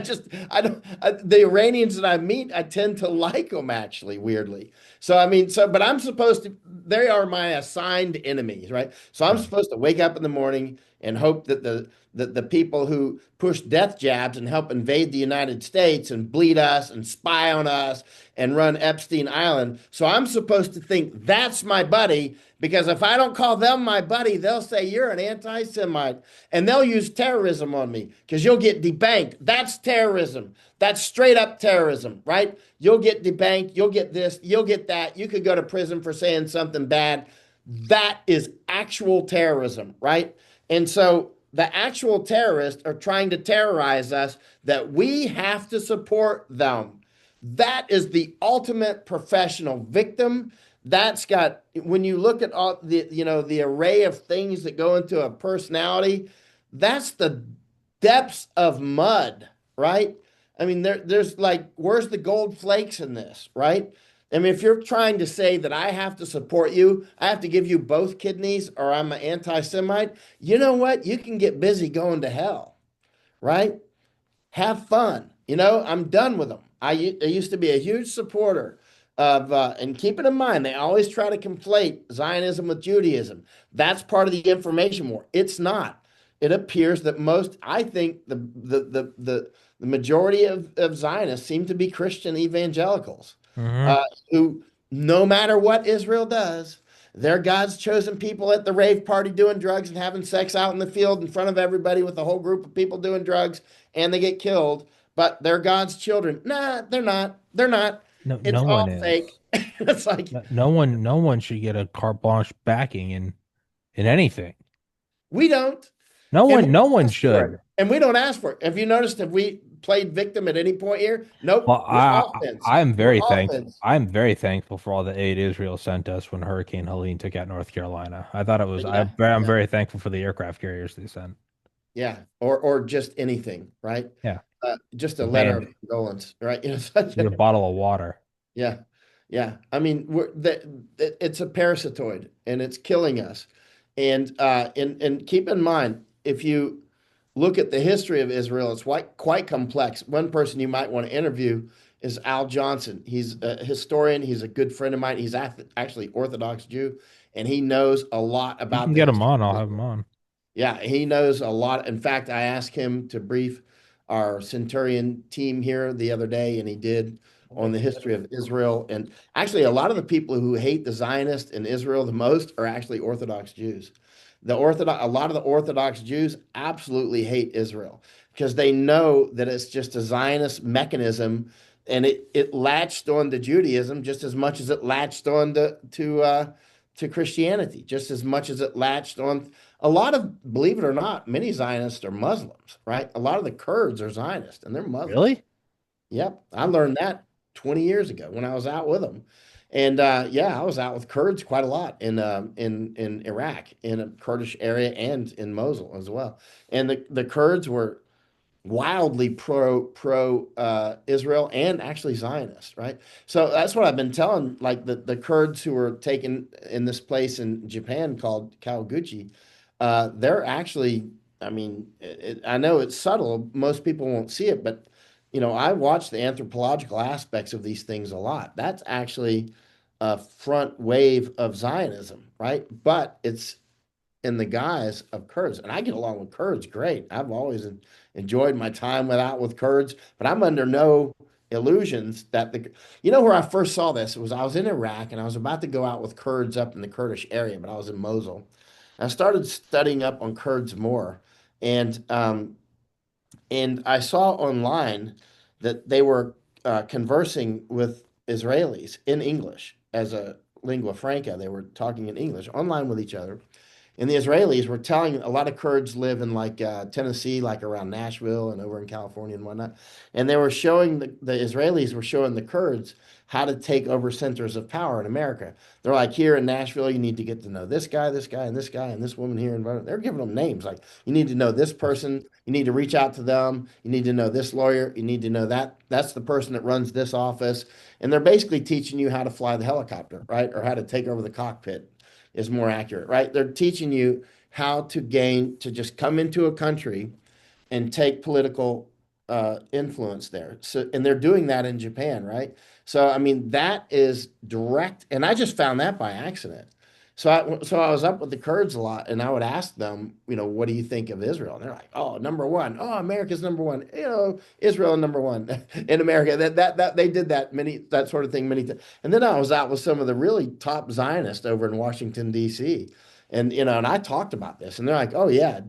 don't, the Iranians that I meet, I tend to like them actually, weirdly. So, I mean, but I'm supposed to, they are my assigned enemies, right? So I'm Right. supposed to wake up in the morning and hope that the people who push death jabs and help invade the United States and bleed us and spy on us and run Epstein Island. So I'm supposed to think that's my buddy because if I don't call them my buddy, they'll say you're an anti Semite and they'll use terrorism on me because you'll get debanked. That's terrorism. That's straight up terrorism, right? You'll get debanked. You'll get this. You'll get that. You could go to prison for saying something bad. That is actual terrorism, right? And so the actual terrorists are trying to terrorize us that we have to support them. That is the ultimate professional victim. That's got, when you look at all the array of things that go into a personality, that's the depths of mud, right? I mean, there's like, where's the gold flakes in this, right? I mean, if you're trying to say that I have to support you, I have to give you both kidneys, or I'm an anti Semite, you know what? You can get busy going to hell, right? Have fun. I'm done with them. I used to be a huge supporter of, and keep it in mind, they always try to conflate Zionism with Judaism. That's part of the information war. It's not. It appears that I think the majority of Zionists seem to be Christian evangelicals, Hmm. uh, who, no matter what Israel does, they're God's chosen people at the rave party doing drugs and having sex out in the field in front of everybody with a whole group of people doing drugs and they get killed, but they're God's children. Nah, they're not. They're not. No, It's no all one is. fake. It's like No one should get a carte blanche backing in anything. we don't, and we No don't one ask for should. it. And we don't ask for it. Have you noticed, have we played victim at any point here? Nope. Well, We're offense. I am We're very thankful. offense. I am very thankful for all the aid Israel sent us when Hurricane Helene took out North Carolina. I thought it was. Yeah. I'm Yeah. very thankful for the aircraft carriers they sent. Yeah. Or just anything, right? Yeah, Just a a letter of band, condolence, right? You know, such a a, bottle of water. yeah. Yeah. I mean, it's a parasitoid and it's killing us. And keep in mind, if you look at the history of Israel, it's quite complex. One person you might want to interview is Al Johnson. He's a historian. He's a good friend of mine. He's actually Orthodox Jew, and he knows a lot You about can the get them history on. of I'll have them Israel. on. Yeah, he knows a lot. In fact, I asked him to brief our Centurion team here the other day, and he did on the history of Israel. And actually, a lot of the people who hate the Zionists in Israel the most are actually Orthodox Jews. A lot of the Orthodox Jews absolutely hate Israel because they know that it's just a Zionist mechanism, and it latched on to Judaism just as much as it latched on to Christianity, just as much as it latched on a lot of, believe it or not, many Zionists are Muslims, right? A lot of the Kurds are Zionists and they're Muslims. Really? Yep. I learned that 20 years ago when I was out with them. And yeah, I was out with Kurds quite a lot in Iraq, in a Kurdish area and in Mosul as well. And the Kurds were wildly pro Israel and actually Zionist, right? So that's what I've been telling like the Kurds who were taken in this place in Japan called Kawaguchi. They're actually, I mean, I know it's subtle. Most people won't see it, but I watch the anthropological aspects of these things a lot. That's actually a front wave of Zionism, right? But it's in the guise of Kurds. And I get along with Kurds great. I've always enjoyed my time out with Kurds, but I'm under no illusions that where I first saw this was I was in Iraq and I was about to go out with Kurds up in the Kurdish area, but I was in Mosul. I started studying up on Kurds more, and I saw online that they were conversing with Israelis in English as a lingua franca. They were talking in English online with each other. And the Israelis were telling a lot of Kurds live in like Tennessee, like around Nashville and over in California and whatnot. And they were showing the Israelis were showing the Kurds how to take over centers of power in America. They're like, here in Nashville, you need to get to know this guy, and this guy, and this woman here. And they're giving them names like, you need to know this person. You need to reach out to them. You need to know this lawyer. You need to know that. That's the person that runs this office. And they're basically teaching you how to fly the helicopter, right? Or how to take over the cockpit is more accurate, right? They're teaching you how to just come into a country and take political influence there. So, and they're doing that in Japan, right? So, I mean, that is direct, and I just found that by accident. So I was up with the Kurds a lot, and I would ask them, what do you think of Israel? And they're like, oh, number one, oh, America's number one, Israel number one in America. That they did that sort of thing many times. And then I was out with some of the really top Zionists over in Washington D.C. And I talked about this, and they're like, oh yeah,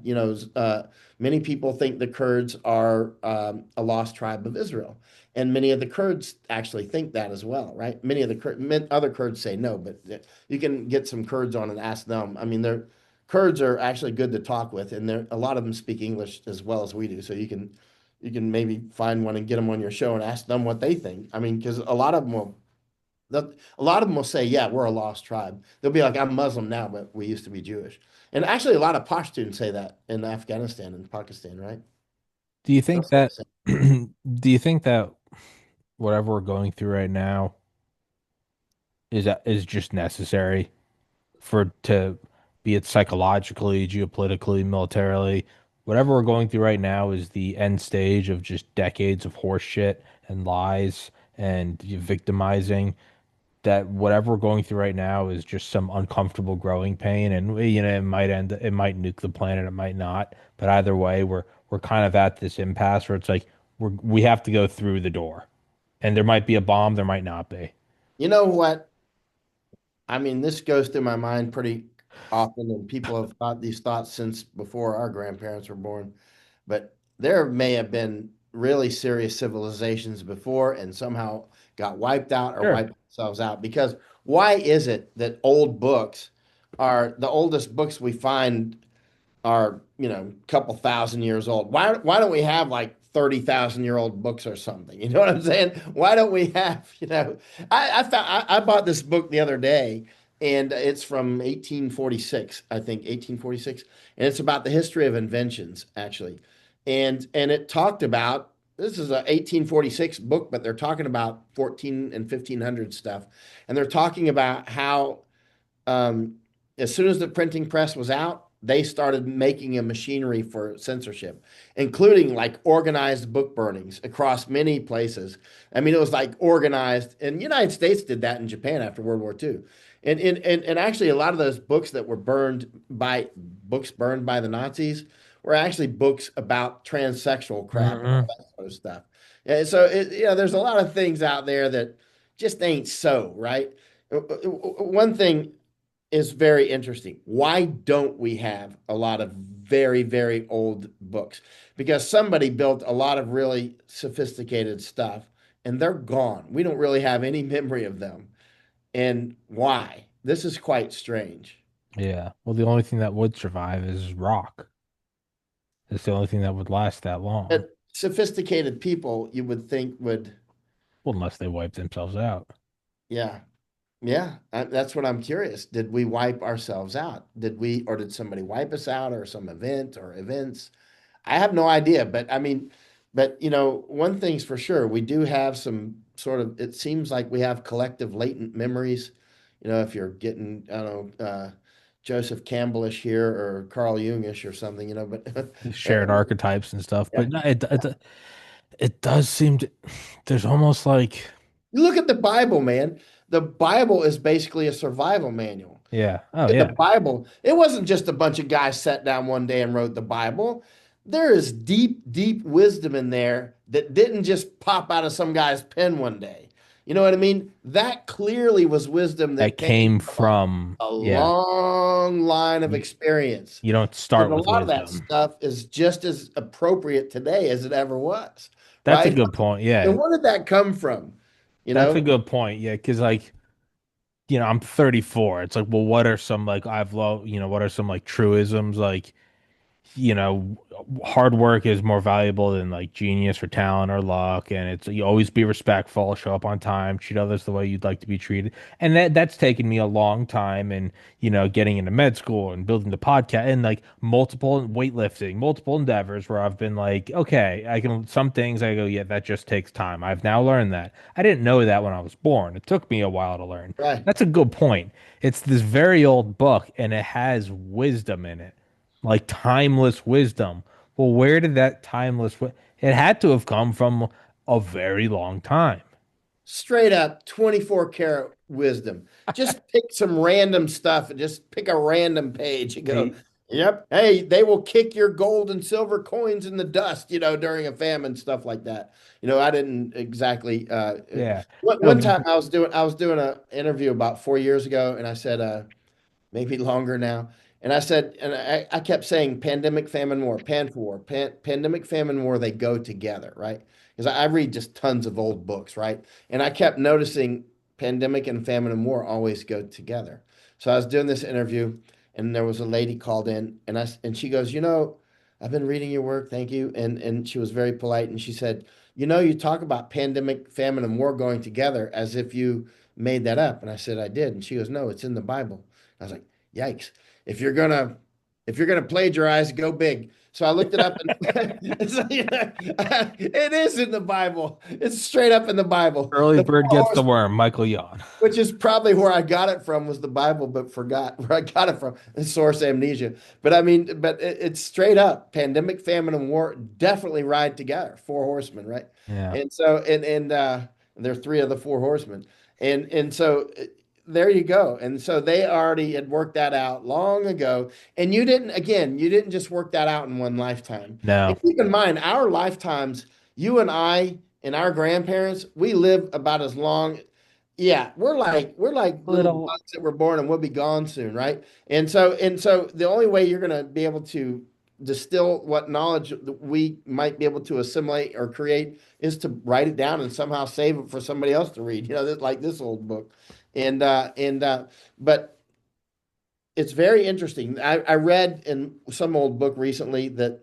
many people think the Kurds are a lost tribe of Israel. And many of the Kurds actually think that as well, right? Many of other Kurds say no, but you can get some Kurds on and ask them. I mean, Kurds are actually good to talk with, and a lot of them speak English as well as we do. So you can maybe find one and get them on your show and ask them what they think. I mean, because a lot of them will say, yeah, we're a lost tribe. They'll be like, I'm Muslim now, but we used to be Jewish. And actually, a lot of Pashtuns say that in Afghanistan and Pakistan, right? Do you They'll think say the that same. do you think that whatever we're going through right now is just necessary for to be it psychologically, geopolitically, militarily, whatever we're going through right now is the end stage of just decades of horse shit and lies and victimizing that whatever we're going through right now is just some uncomfortable growing pain and it might nuke the planet, it might not, but either way we're kind of at this impasse where it's like we have to go through the door and there might be a bomb, there might not be. You know what? I mean, this goes through my mind pretty often, and people have thought these thoughts since before our grandparents were born. But there may have been really serious civilizations before, and somehow got wiped out or Sure. wiped themselves out. Because why is it that old books are the oldest books we find are, a couple thousand years old? Why don't we have like 30,000-year-old books or something? You know what I'm saying? Why don't we have, I bought this book the other day, and it's from 1846, I think 1846, and it's about the history of inventions, actually. And it talked about, this is a 1846 book, but they're talking about 14 and 1500 stuff. And they're talking about how um, as soon as the printing press was out, they started making a machinery for censorship, including like organized book burnings across many places. I mean, it was like organized, and the United States did that in Japan after World War II. And actually, a lot of those books burned by the Nazis were actually books about transsexual crap and all Hmm. that sort of stuff. And so, there's a lot of things out there that just ain't so, right? One thing is very interesting. Why don't we have a lot of very, very old books? Because somebody built a lot of really sophisticated stuff and they're gone. We don't really have any memory of them. And why? This is quite strange. Yeah. Well, the only thing that would survive is rock. It's the only thing that would last that long. But sophisticated people, you would think would, Well, unless they wipe themselves out. yeah, yeah. That's what I'm curious. Did we wipe ourselves out? Or did somebody wipe us out, or some event or events? I have no idea, but I mean, one thing's for sure, we do have some sort of, it seems like we have collective latent memories. If you're getting, I don't know, Joseph Campbellish here or Carl Jungish or something, but Shared archetypes and stuff. yeah. But no, it does seem to, there's almost like, You look at the Bible, man. The Bible is basically a survival manual. yeah. Oh, In the yeah. Bible, it wasn't just a bunch of guys sat down one day and wrote the Bible. There is deep, deep wisdom in there that didn't just pop out of some guy's pen one day. You know what I mean? That clearly was wisdom That that came came from from, a yeah. long line of You, experience. you don't And start a with lot of that wisdom. stuff is just as appropriate today as it ever was, That's a right? good point. And Yeah. where did that come from? You That's a know? good point. Yeah. Because, like, I'm 34. It's like, well, what are some, like, what are some, like, truisms? Like, you know, hard work is more valuable than like genius or talent or luck. And it's you always be respectful, show up on time, treat others the way you'd like to be treated. And that's taken me a long time and getting into med school and building the podcast and like multiple weightlifting, multiple endeavors where I've been like, okay, I can some things I go, yeah, that just takes time. I've now learned that. I didn't know that when I was born. It took me a while to learn. Right. That's a good point. It's this very old book and it has wisdom in it like timeless wisdom. Well, where did that it had to have come from a very long time. Straight up 24 karat wisdom. Just pick some random stuff and just pick a random page and go, Hey, yep, hey, they will kick your gold and silver coins in the dust, during a famine, stuff like that. I didn't exactly yeah. No, one time I was doing an interview about 4 years ago, and I said, maybe longer now. And I said, and I kept saying pandemic, famine, war, pandemic, famine, war, they go together, right? Because I read just tons of old books, right? And I kept noticing pandemic and famine and war always go together. So I was doing this interview, and there was a lady called in, and she goes, I've been reading your work, thank you. And she was very polite, and she said, you talk about pandemic, famine, and war going together as if you made that up. And I said, I did. And she goes, no, it's in the Bible. I was like, yikes. If you're gonna if you're gonna plagiarize, go big. So I looked it up and it is in the Bible. It's straight up in the Bible. early The bird four gets the horsemen, worm, Michael Yon. which is probably where I got it from, was the Bible, but forgot where I got it from. Source amnesia. But I mean, it's straight up pandemic, famine, and war definitely ride together. Four horsemen, right? Yeah. And so and there are three of the four horsemen. And so there you go. And so they already had worked that out long ago. And you didn't just work that out in one lifetime. No. And keep in mind, our lifetimes, you and I and our grandparents, we live about as long. Yeah, we're like little Little bugs that were born and we'll be gone soon, right? And so the only way you're gonna be able to distill what knowledge that we might be able to assimilate or create is to write it down and somehow save it for somebody else to read. Like this old book, but it's very interesting. I read in some old book recently that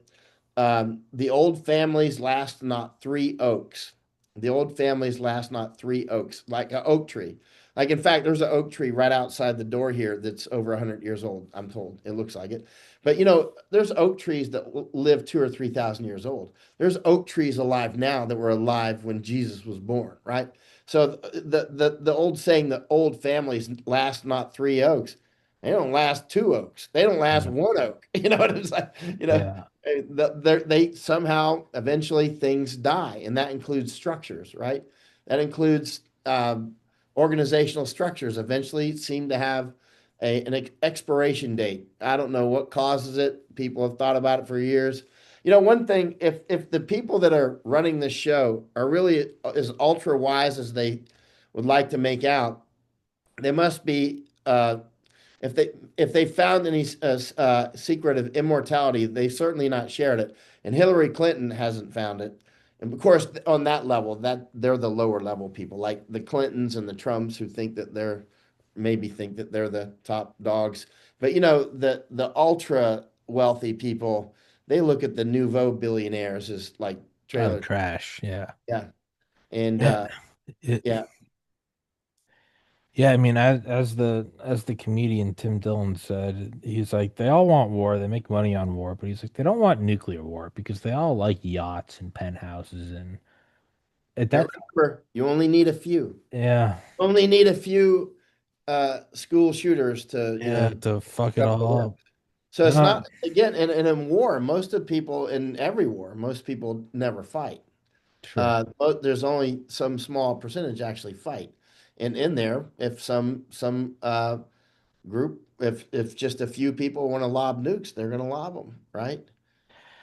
the old families last not 3 oaks. The old families last not 3 oaks, like an oak tree. Like, in fact, there's an oak tree right outside the door here that's over 100 years old, I'm told. It looks like it. But, there's oak trees that live 2 or 3 thousand years old. There's oak trees alive now that were alive when Jesus was born, right? So the old saying, the old families last not 3 oaks, they don't last 2 oaks. They don't last Yeah. 1 oak. You know what I'm saying? You know, Yeah. they somehow eventually things die, and that includes structures, right? That includes organizational structures. Eventually, seem to have an expiration date. I don't know what causes it. People have thought about it for years. One thing, if the people that are running this show are really as ultra wise as they would like to make out, they must be if they found any secret of immortality, they've certainly not shared it. And Hillary Clinton hasn't found it. And of course, on that level, that they're the lower level people, like the Clintons and the Trumps, who think that they're maybe think that they're the top dogs. But the ultra wealthy people, they look at the nouveau billionaires as like Oh, trailer. trash. Yeah. Yeah, and Yeah. yeah, Yeah, I mean, as the comedian Tim Dillon said, he's like, they all want war, they make money on war, but he's like, they don't want nuclear war because they all like yachts and penthouses and yeah. that's Remember, you only need a few. yeah, Only need a few school shooters to, yeah, to fuck pick it up the all work. up. So it's No, not, again, and in war, most of people in every war, most people never fight. true. But there's only some small percentage actually fight. And in there, if some group, if just a few people want to lob nukes, they're going to lob them, right?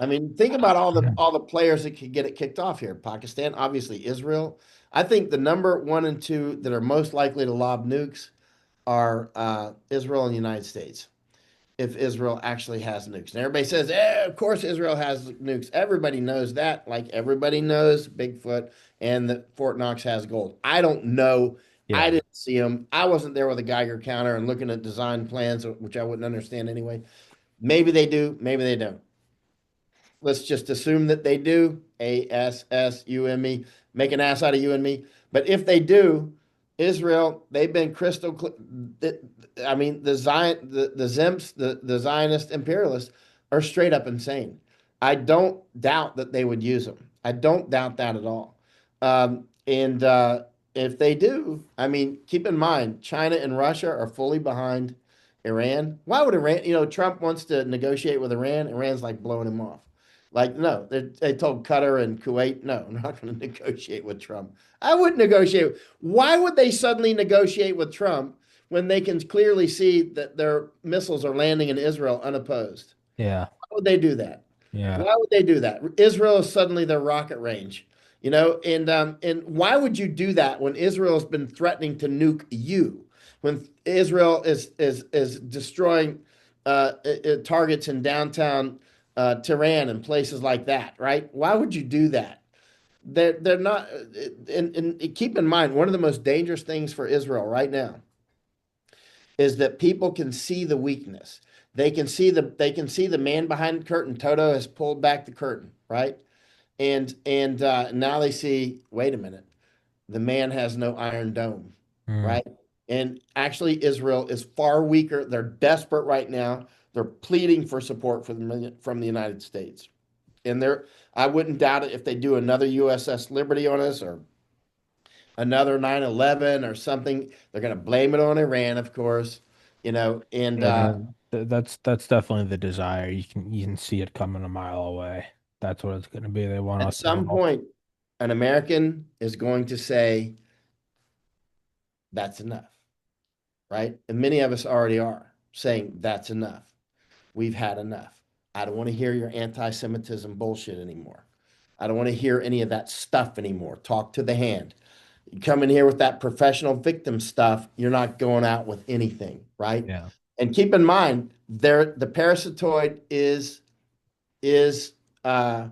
I mean, think about all the Yeah. all the players that could get it kicked off here. Pakistan, obviously Israel. I think the number one and two that are most likely to lob nukes are Israel and the United States. If Israel actually has nukes, and everybody says, of course Israel has nukes. Everybody knows that. Like everybody knows Bigfoot and that Fort Knox has gold. I don't know. I Yeah. didn't see them. I wasn't there with a Geiger counter and looking at design plans, which I wouldn't understand anyway. Maybe they do. Maybe they don't. Let's just assume that they do. ASSUME, make an ass out of you and me. But if they do, Israel, they've been crystal clear. I mean, the Zimps, the Zionist imperialists are straight up insane. I don't doubt that they would use them. I don't doubt that at all. And if they do, I mean, keep in mind, China and Russia are fully behind Iran. Why would Iran? Trump wants to negotiate with Iran. Iran's like blowing him off. Like, no, they told Qatar and Kuwait, no, we're not going to negotiate with Trump. I wouldn't negotiate. Why would they suddenly negotiate with Trump when they can clearly see that their missiles are landing in Israel unopposed? Yeah. Why would they do that? Yeah. Why would they do that? Israel is suddenly their rocket range, and why would you do that when Israel has been threatening to nuke you? When Israel is destroying targets in downtown Tehran and places like that, right? Why would you do that? They're not. And keep in mind, one of the most dangerous things for Israel right now is that people can see the weakness. They can see the man behind the curtain. Toto has pulled back the curtain, right? And now they see, wait a minute, the man has no iron dome, Mm. right? And actually, Israel is far weaker. They're desperate right now. They're pleading for support from the United States. And I wouldn't doubt it if they do another USS Liberty on us or another 9/11 or something. They're going to blame it on Iran, of course, and Yeah, that's definitely the desire. You can see it coming a mile away. That's what it's going to be. They want at us to some all. point, an American is going to say, that's enough, right? And many of us already are saying, that's enough. We've had enough. I don't want to hear your anti Semitism bullshit anymore. I don't want to hear any of that stuff anymore. Talk to the hand. You come in here with that professional victim stuff, you're not going out with anything, right? Yeah. And keep in mind, the parasitoid is is uh,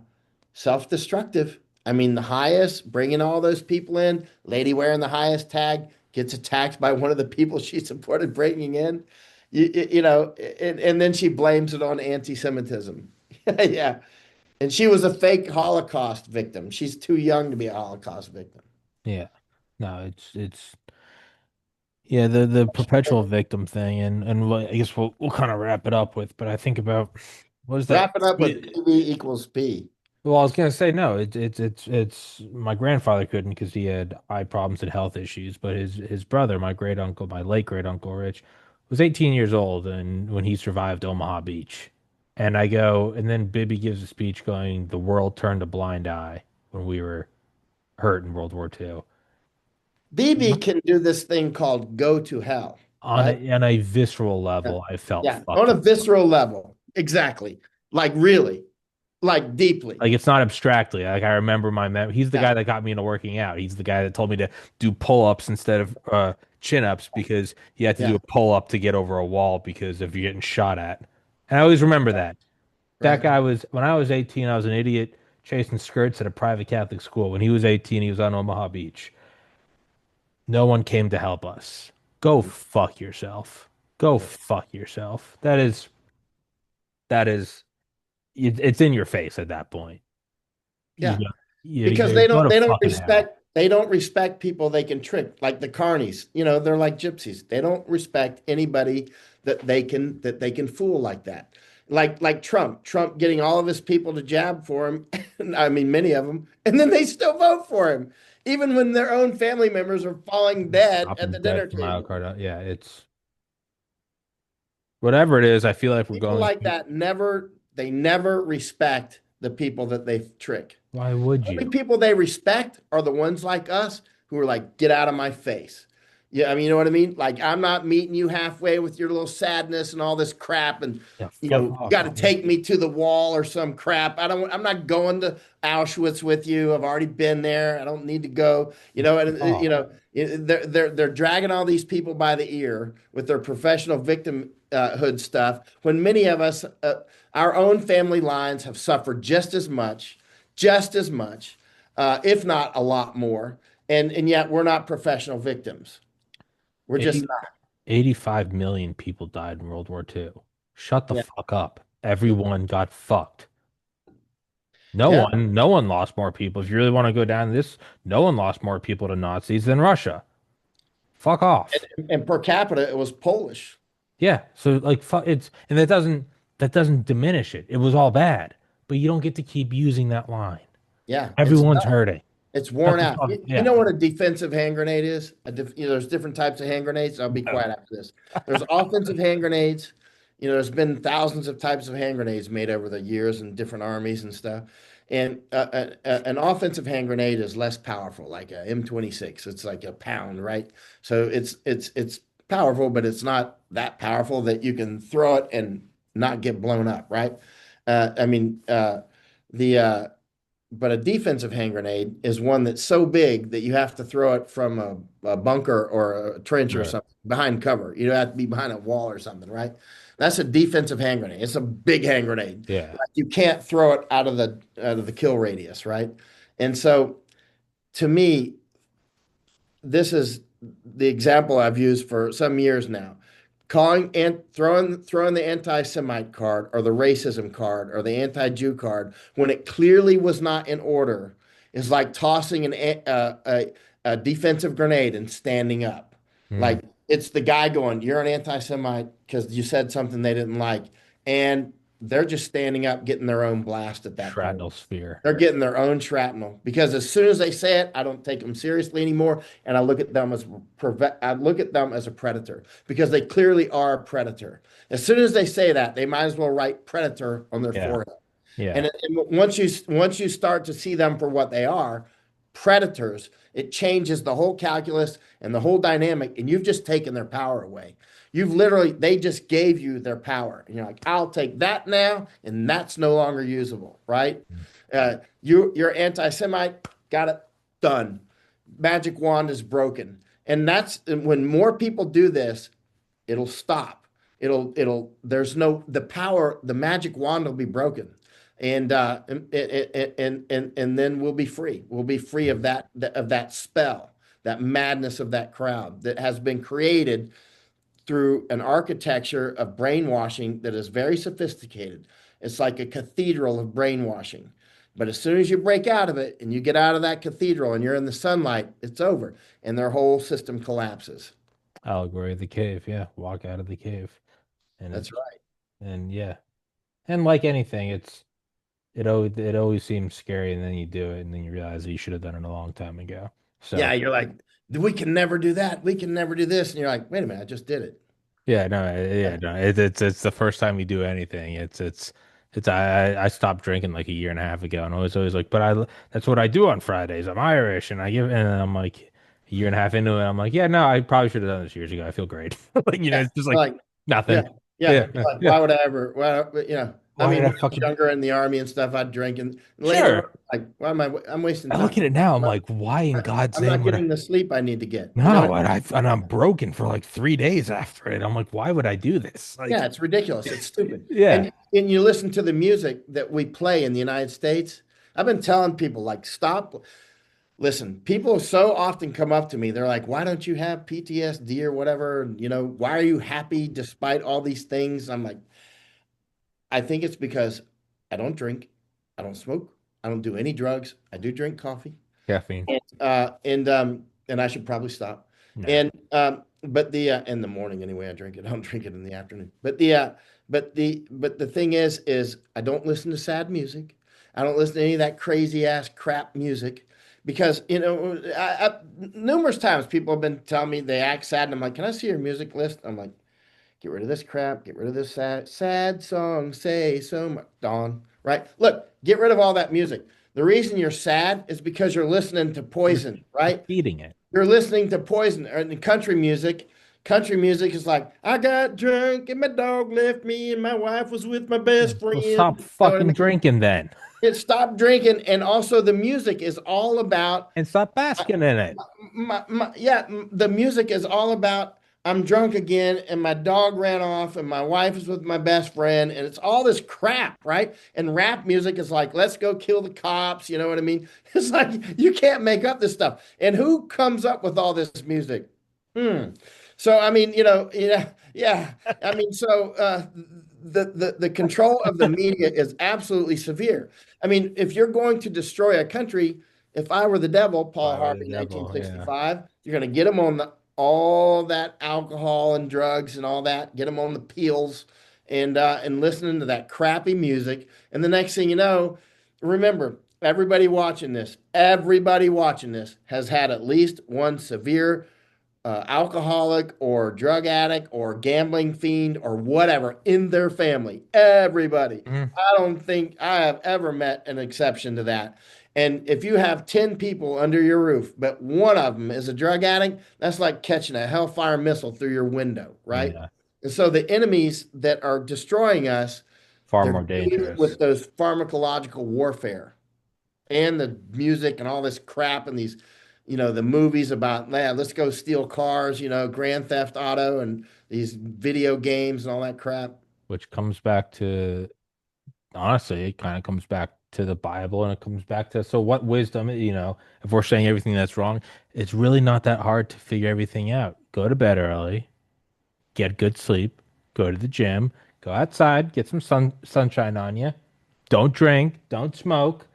self-destructive. I mean, the highest, bringing all those people in, lady wearing the highest tag gets attacked by one of the people she supported bringing in. And then she blames it on anti-Semitism. Yeah. And she was a fake Holocaust victim. She's too young to be a Holocaust victim. Yeah. No, it's yeah, the perpetual victim thing, and I guess we'll kind of wrap it up with, but I think about what is that? Wrap it up with PV equals P. Well, I was gonna say no. It's my grandfather couldn't because he had eye problems and health issues, but his brother, my great uncle, my late great uncle Rich, was 18 years old, and when he survived Omaha Beach, and I go, and then Bibby gives a speech going, "The world turned a blind eye when we were hurt in World War II." BB can do this thing called go to hell, right? On a visceral Yeah. level, I felt Yeah. On a fucking visceral level. Exactly. Like really, like deeply. like it's not abstractly. Like I remember he's the Yeah. guy that got me into working out. He's the guy that told me to do pull-ups instead of chin-ups because you had to do Yeah. a pull-up to get over a wall because if you're getting shot at. And I always remember that. That Right. guy was when I was 18, I was an idiot chasing skirts at a private Catholic school. When he was 18, he was on Omaha Beach. No one came to help us. Go fuck yourself. Go Yeah. fuck yourself. That is it's in your face at that point. You Yeah. go, Because you go to they don't fucking hell. respect people they can trick, like the carnies. They're like gypsies. They don't respect anybody that they can fool like that. Like Trump getting all of his people to jab for him. I mean, many of them, and then they still vote for him, even when their own family members are falling dead at Dropping the dead dinner from table. myocarditis. Yeah, it's whatever it is. I feel like we're People going like to. that never respect the people that they trick. Why would Only you? people they respect are the ones like us who are like, get out of my face. Yeah, I mean, you know what I mean? Like, I'm not meeting you halfway with your little sadness and all this crap, and Yeah, fuck off. got to take me to the wall or some crap. I'm not going to Auschwitz with you. I've already been there. I don't need to go. Fuck off. They're dragging all these people by the ear with their professional victim hood stuff. When many of us, our own family lines have suffered just as much, if not a lot more. And yet we're not professional victims. We're just 80, not. 85 million people died in World War II. Shut the Yeah. fuck up. Everyone got fucked. Yeah. No one lost more people. If you really want to go down this, no one lost more people to Nazis than Russia. Fuck off. And per capita, it was Polish. Yeah. So like it's and that doesn't diminish it. It was all bad. But you don't get to keep using that line. Yeah. Everyone's hurting. It's Shut worn the out. fuck. You Yeah. know what a defensive hand grenade is? There's different types of hand grenades. I'll be No. quiet after this. There's offensive hand grenades. There's been thousands of types of hand grenades made over the years in different armies and stuff. And an offensive hand grenade is less powerful, like a M26. It's like a pound, right? So it's powerful, but it's not that powerful that you can throw it and not get blown up, right? I mean, the but a defensive hand grenade is one that's so big that you have to throw it from a bunker or a trench or Right. something behind cover. You have to be behind a wall or something, right? That's a defensive hand grenade. It's a big hand grenade. Yeah. Like you can't throw it out of the kill radius, right? And so to me, this is the example I've used for some years now. Calling and throwing the anti-Semite card or the racism card or the anti-Jew card when it clearly was not in order is like tossing a defensive grenade and standing up. Mm. Like it's the guy going, "You're an anti-Semite because you said something they didn't like," and they're just standing up, getting their own blast at that point. Shrapnel sphere. They're getting their own shrapnel because as soon as they say it, I don't take them seriously anymore, and I look at them as a predator because they clearly are a predator. As soon as they say that, they might as well write predator on their Yeah. forehead. Yeah. And once you start to see them for what they are, predators, it changes the whole calculus and the whole dynamic, and you've just taken their power away. They just gave you their power. And you're like, I'll take that now, and that's no longer usable, right? You're anti-Semite, got it, done. Magic wand is broken. And when more people do this, it'll stop. There's no, the power, the magic wand will be broken. and then we'll be free. We'll be free of that spell, that madness of that crowd that has been created through an architecture of brainwashing that is very sophisticated. It's like a cathedral of brainwashing. But as soon as you break out of it and you get out of that cathedral and you're in the sunlight, it's over and their whole system collapses. Allegory of the cave. Yeah. Walk out of the cave. And That's it's, right. and yeah. And like anything, it always seems scary, and then you do it, and then you realize that you should have done it a long time ago. Yeah, So you're like, we can never do that. We can never do this. And you're like, wait a minute, I just did it. yeah, no, yeah, no, it's the first time you do anything. I stopped drinking like a year and a half ago, and I was always like, but that's what I do on Fridays. I'm Irish, and I'm like a year and a half into it, I'm like, yeah, no, I probably should have done this years ago. I feel great. Like, Yeah. it's just like Like, yeah, nothing. yeah. Yeah, You're like, yeah. why would I ever? Well, I Why mean, did I when I was fucking younger in the army and stuff, I'd drink, and later, sure? on, like, why am I'm wasting I look time. at it now, I'm like, why in God's I'm name not would I? getting the sleep I need to get. You know what No, I mean? and I'm broken for like 3 days after it. I'm like, why would I do this? Yeah, Like, it's ridiculous. It's stupid. yeah, And you listen to the music that we play in the United States. I've been telling people like stop. Listen, people so often come up to me. They're like, "Why don't you have PTSD or whatever? You know, why are you happy despite all these things?" I'm like, I think it's because I don't drink, I don't smoke, I don't do any drugs. I do drink coffee. caffeine. And I should probably stop. Nah. But the in the morning anyway, I drink it. I don't drink it in the afternoon. But the thing is I don't listen to sad music. I don't listen to any of that crazy ass crap music because numerous times people have been telling me they act sad, and I'm like, can I see your music list? I'm like, get rid of this crap. Get rid of this sad song. Say so much. Dawn, right? Look, get rid of all that music. The reason you're sad is because you're listening to You're Poison, right? feeding it. You're listening to Poison or in country music. Country music is like, I got drunk and my dog left me and my wife was with my Yeah. best Well, friend. stop You know what I fucking mean? drinking then, It stopped drinking. And also the music is all about and stop basking in it. yeah, the music is all about I'm drunk again and my dog ran off and my wife is with my best friend and it's all this crap, right? And rap music is like, let's go kill the cops, you know what I mean? It's like you can't make up this stuff. And who comes up with all this music? Hmm. So I mean, yeah. I mean, so the control of the media is absolutely severe. I mean, if you're going to destroy a country, if I were the devil, Paul Fire the Harvey, devil. Yeah. 1965, you're going to get them on all that alcohol and drugs and all that, get them on the peels and listening to that crappy music. And the next thing you know, remember, everybody watching this has had at least one severe alcoholic or drug addict or gambling fiend or whatever in their family. Everybody. Mhm. I don't think I have ever met an exception to that. And if you have 10 people under your roof, but one of them is a drug addict, that's like catching a hellfire missile through your window, right? Yeah. And so the enemies that are destroying us, Far they're more doing it with dangerous. those pharmacological warfare and the music and all this crap and these, the movies about, man, let's go steal cars, Grand Theft Auto and these video games and all that crap. Which comes back to, honestly, it kind of comes back to the Bible, and it comes back to, so what wisdom, if we're saying everything that's wrong, it's really not that hard to figure everything out. Go to bed early, get good sleep, go to the gym, go outside, get some sunshine on you. Don't drink, don't smoke,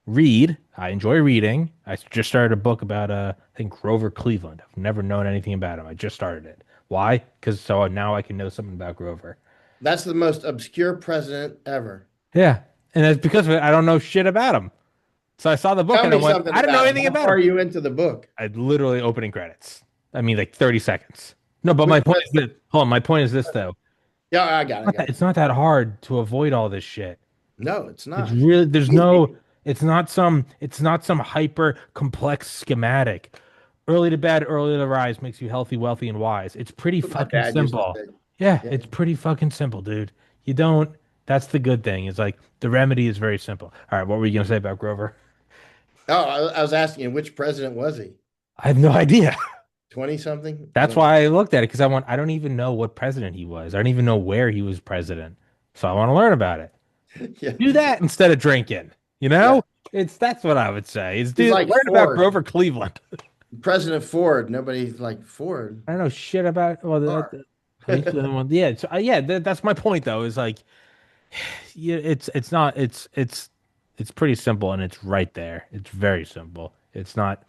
read. I enjoy reading. I just started a book about I think Grover Cleveland. I've never known anything about him. I just started it. Why? Because so now I can know something about Grover. That's the most obscure president ever. Yeah. And that's because of it, I don't know shit about him. So I saw the book Tell and I me went, something I didn't know about him. anything How about far are him. you into the book? I literally opening credits. I mean, like 30 seconds. No, but my Which point is that, hold on, my point is this though. Yeah, I got it. It's not that hard to avoid all this shit. No, it's It's not. really, It's easy. it's not some hyper complex schematic. Early to bed, early to rise makes you healthy, wealthy, and wise. It's pretty What my fucking dad used to simple. say. Yeah, Yeah. it's pretty fucking simple, dude. You don't, that's the good thing. It's like the remedy is very simple. All right, what were you gonna say about Grover? Oh, I was asking you, which president was he? I have no idea. 20 something? I That's don't know. why I looked at it because I don't even know what president he was. I don't even know where he was president. So I want to learn about it. Yeah. Do that instead of drinking. You Yeah. know, it's that's what I would say. Is He's do like learn about Ford, Grover Cleveland. President Ford. Nobody's like Ford. I don't know shit about well, Car. he's the only one. Yeah, yeah. That's my point though. Is like, yeah, it's not it's pretty simple and it's right there. It's very simple. It's not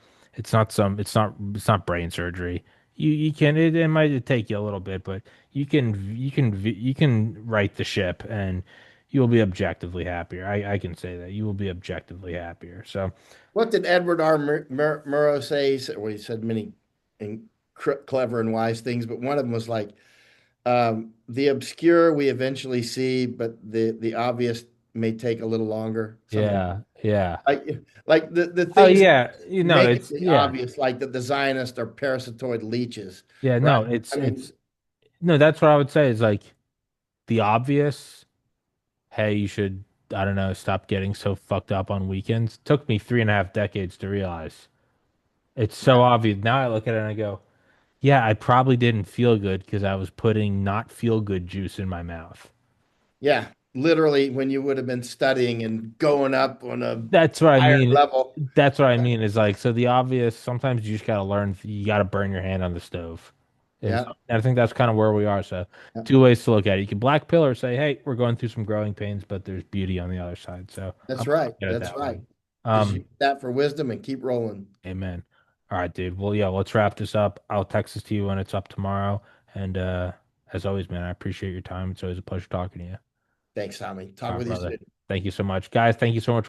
brain surgery. You can it might take you a little bit, but you can right the ship and you'll be objectively happier. I can say that you will be objectively happier. So What did Edward R. Murrow say? Well, he said many clever and wise things, but one of them was like, the obscure we eventually see, but the obvious may take a little longer. Something yeah, yeah. like the Oh things that yeah, you know make it it's the yeah, obvious, like that the Zionists are parasitoid leeches, yeah. right? No, I mean, it's no. That's what I would say is like the obvious. Hey, you should, I don't know, stop getting so fucked up on weekends. Took me 3.5 decades to realize. It's so yeah, obvious. Now I look at it and I go, yeah, I probably didn't feel good because I was putting not feel good juice in my mouth. yeah. Literally, when you would have been studying and going up on a That's what I higher mean. level. That's what I mean is like, so the obvious, sometimes you just gotta learn, you gotta burn your hand on the stove. Is Yeah, I think that's kind of where we are. So yeah. two ways to look at it. You can black pill or say, hey, we're going through some growing pains, but there's beauty on the other side. So That's I'm right. looking at it That's that way. right. Just use Um, that for wisdom and keep rolling. Amen. All right, dude. Well, yeah, let's wrap this up. I'll text this to you when it's up tomorrow. And as always, man, I appreciate your time. It's always a pleasure talking to you. Thanks, Tommy. All Talk right, with you brother. soon. Thank you so much. Guys, thank you so much.